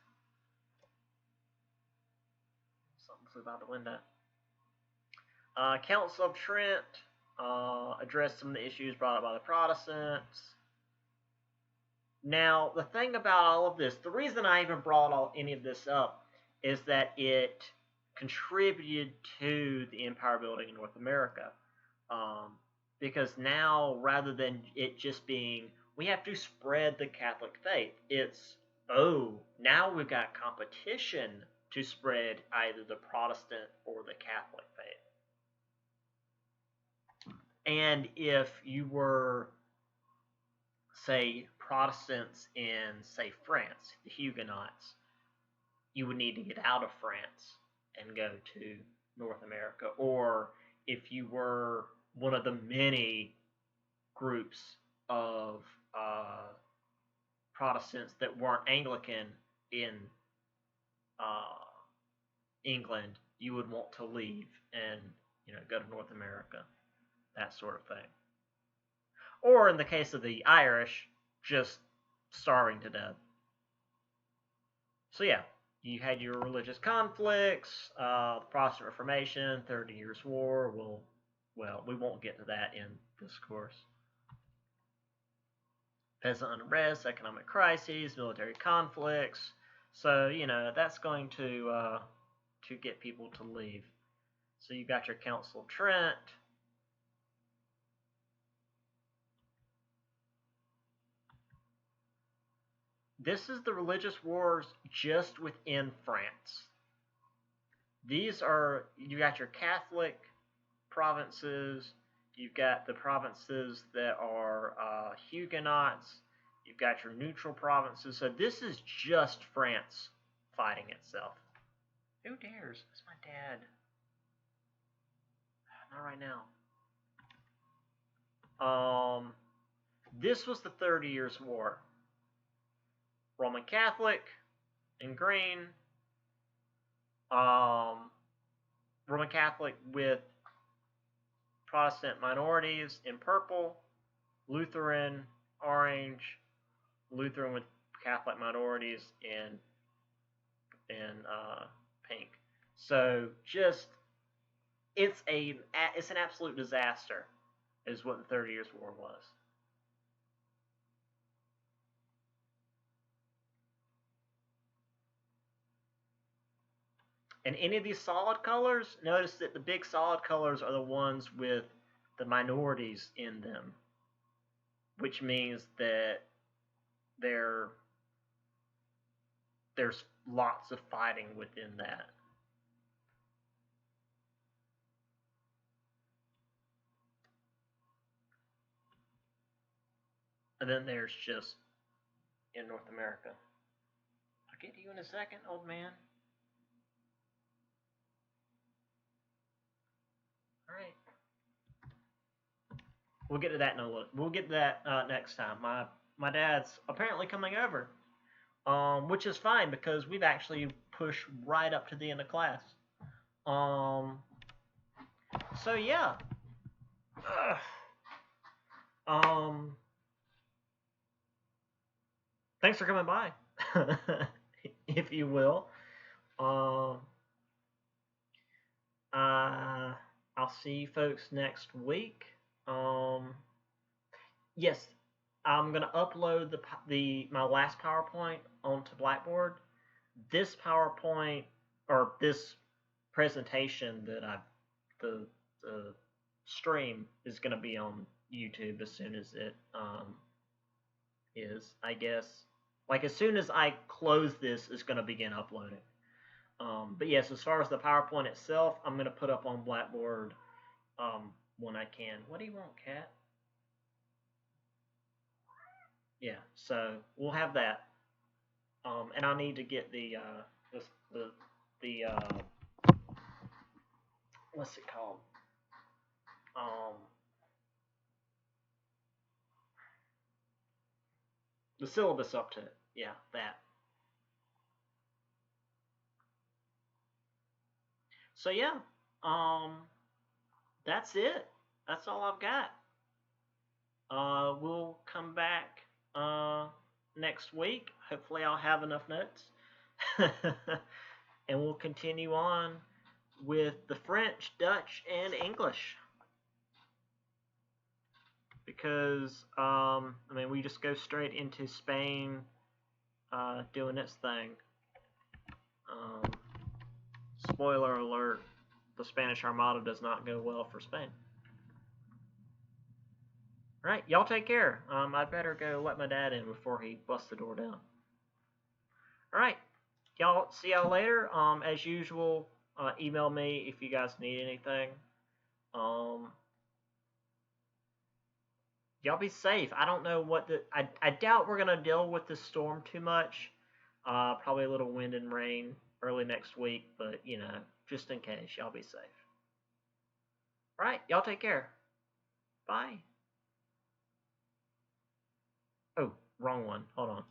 Something flew by the window. Council of Trent addressed some of the issues brought up by the Protestants. Now, the thing about all of this, the reason I even brought any of this up is that it contributed to the empire building in North America. Because now, rather than it just being, we have to spread the Catholic faith, it's, now we've got competition to spread either the Protestant or the Catholic faith. And if you were, say, Protestants in, say, France, the Huguenots, you would need to get out of France and go to North America. Or if you were one of the many groups of Protestants that weren't Anglican in England, you would want to leave and go to North America, that sort of thing. Or in the case of the Irish, just starving to death. So yeah, you had your religious conflicts, the Protestant Reformation, 30 Years' War. Well, we won't get to that in this course. peasant unrest, economic crises, military conflicts. So that's going to get people to leave. So you got your Council of Trent. This is the religious wars just within France. These are, you got your Catholic provinces, you've got the provinces that are Huguenots, you've got your neutral provinces. So this is just France fighting itself. Who dares? It's my dad. Not right now. This was the 30 Years' War. Roman Catholic in green. Roman Catholic with Protestant minorities in purple. Lutheran orange. Lutheran with Catholic minorities in pink. So just it's an absolute disaster, is what the 30 Years' War was. And any of these solid colors, notice that the big solid colors are the ones with the minorities in them, which means that there's lots of fighting within that. And then there's just in North America. I'll get to you in a second, old man. All right. We'll get to that in a little. We'll get to that next time. My dad's apparently coming over, which is fine because we've actually pushed right up to the end of class. So yeah. Thanks for coming by, if you will. I'll see you folks next week. Yes, I'm gonna upload my last PowerPoint onto Blackboard. This PowerPoint or this presentation that the stream is gonna be on YouTube as soon as it is, I guess. Like as soon as I close this, it's gonna begin uploading. But yes, as far as the PowerPoint itself, I'm going to put up on Blackboard when I can. What do you want, cat? Yeah, so we'll have that. And I need to get the what's it called? The syllabus up to it. Yeah, that. So yeah, that's it. That's all I've got. We'll come back next week. Hopefully I'll have enough notes. And we'll continue on with the French, Dutch, and English. Because, we just go straight into Spain doing its thing. Spoiler alert, the Spanish Armada does not go well for Spain. Alright, y'all take care. I'd better go let my dad in before he busts the door down. Alright, y'all, see y'all later. As usual, email me if you guys need anything. Y'all be safe. I don't know what I doubt we're going to deal with this storm too much. Probably a little wind and rain early next week, but, just in case, y'all be safe. Alright, y'all take care. Bye. Oh, wrong one. Hold on.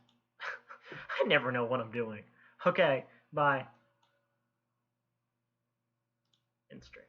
I never know what I'm doing. Okay, bye. End stream.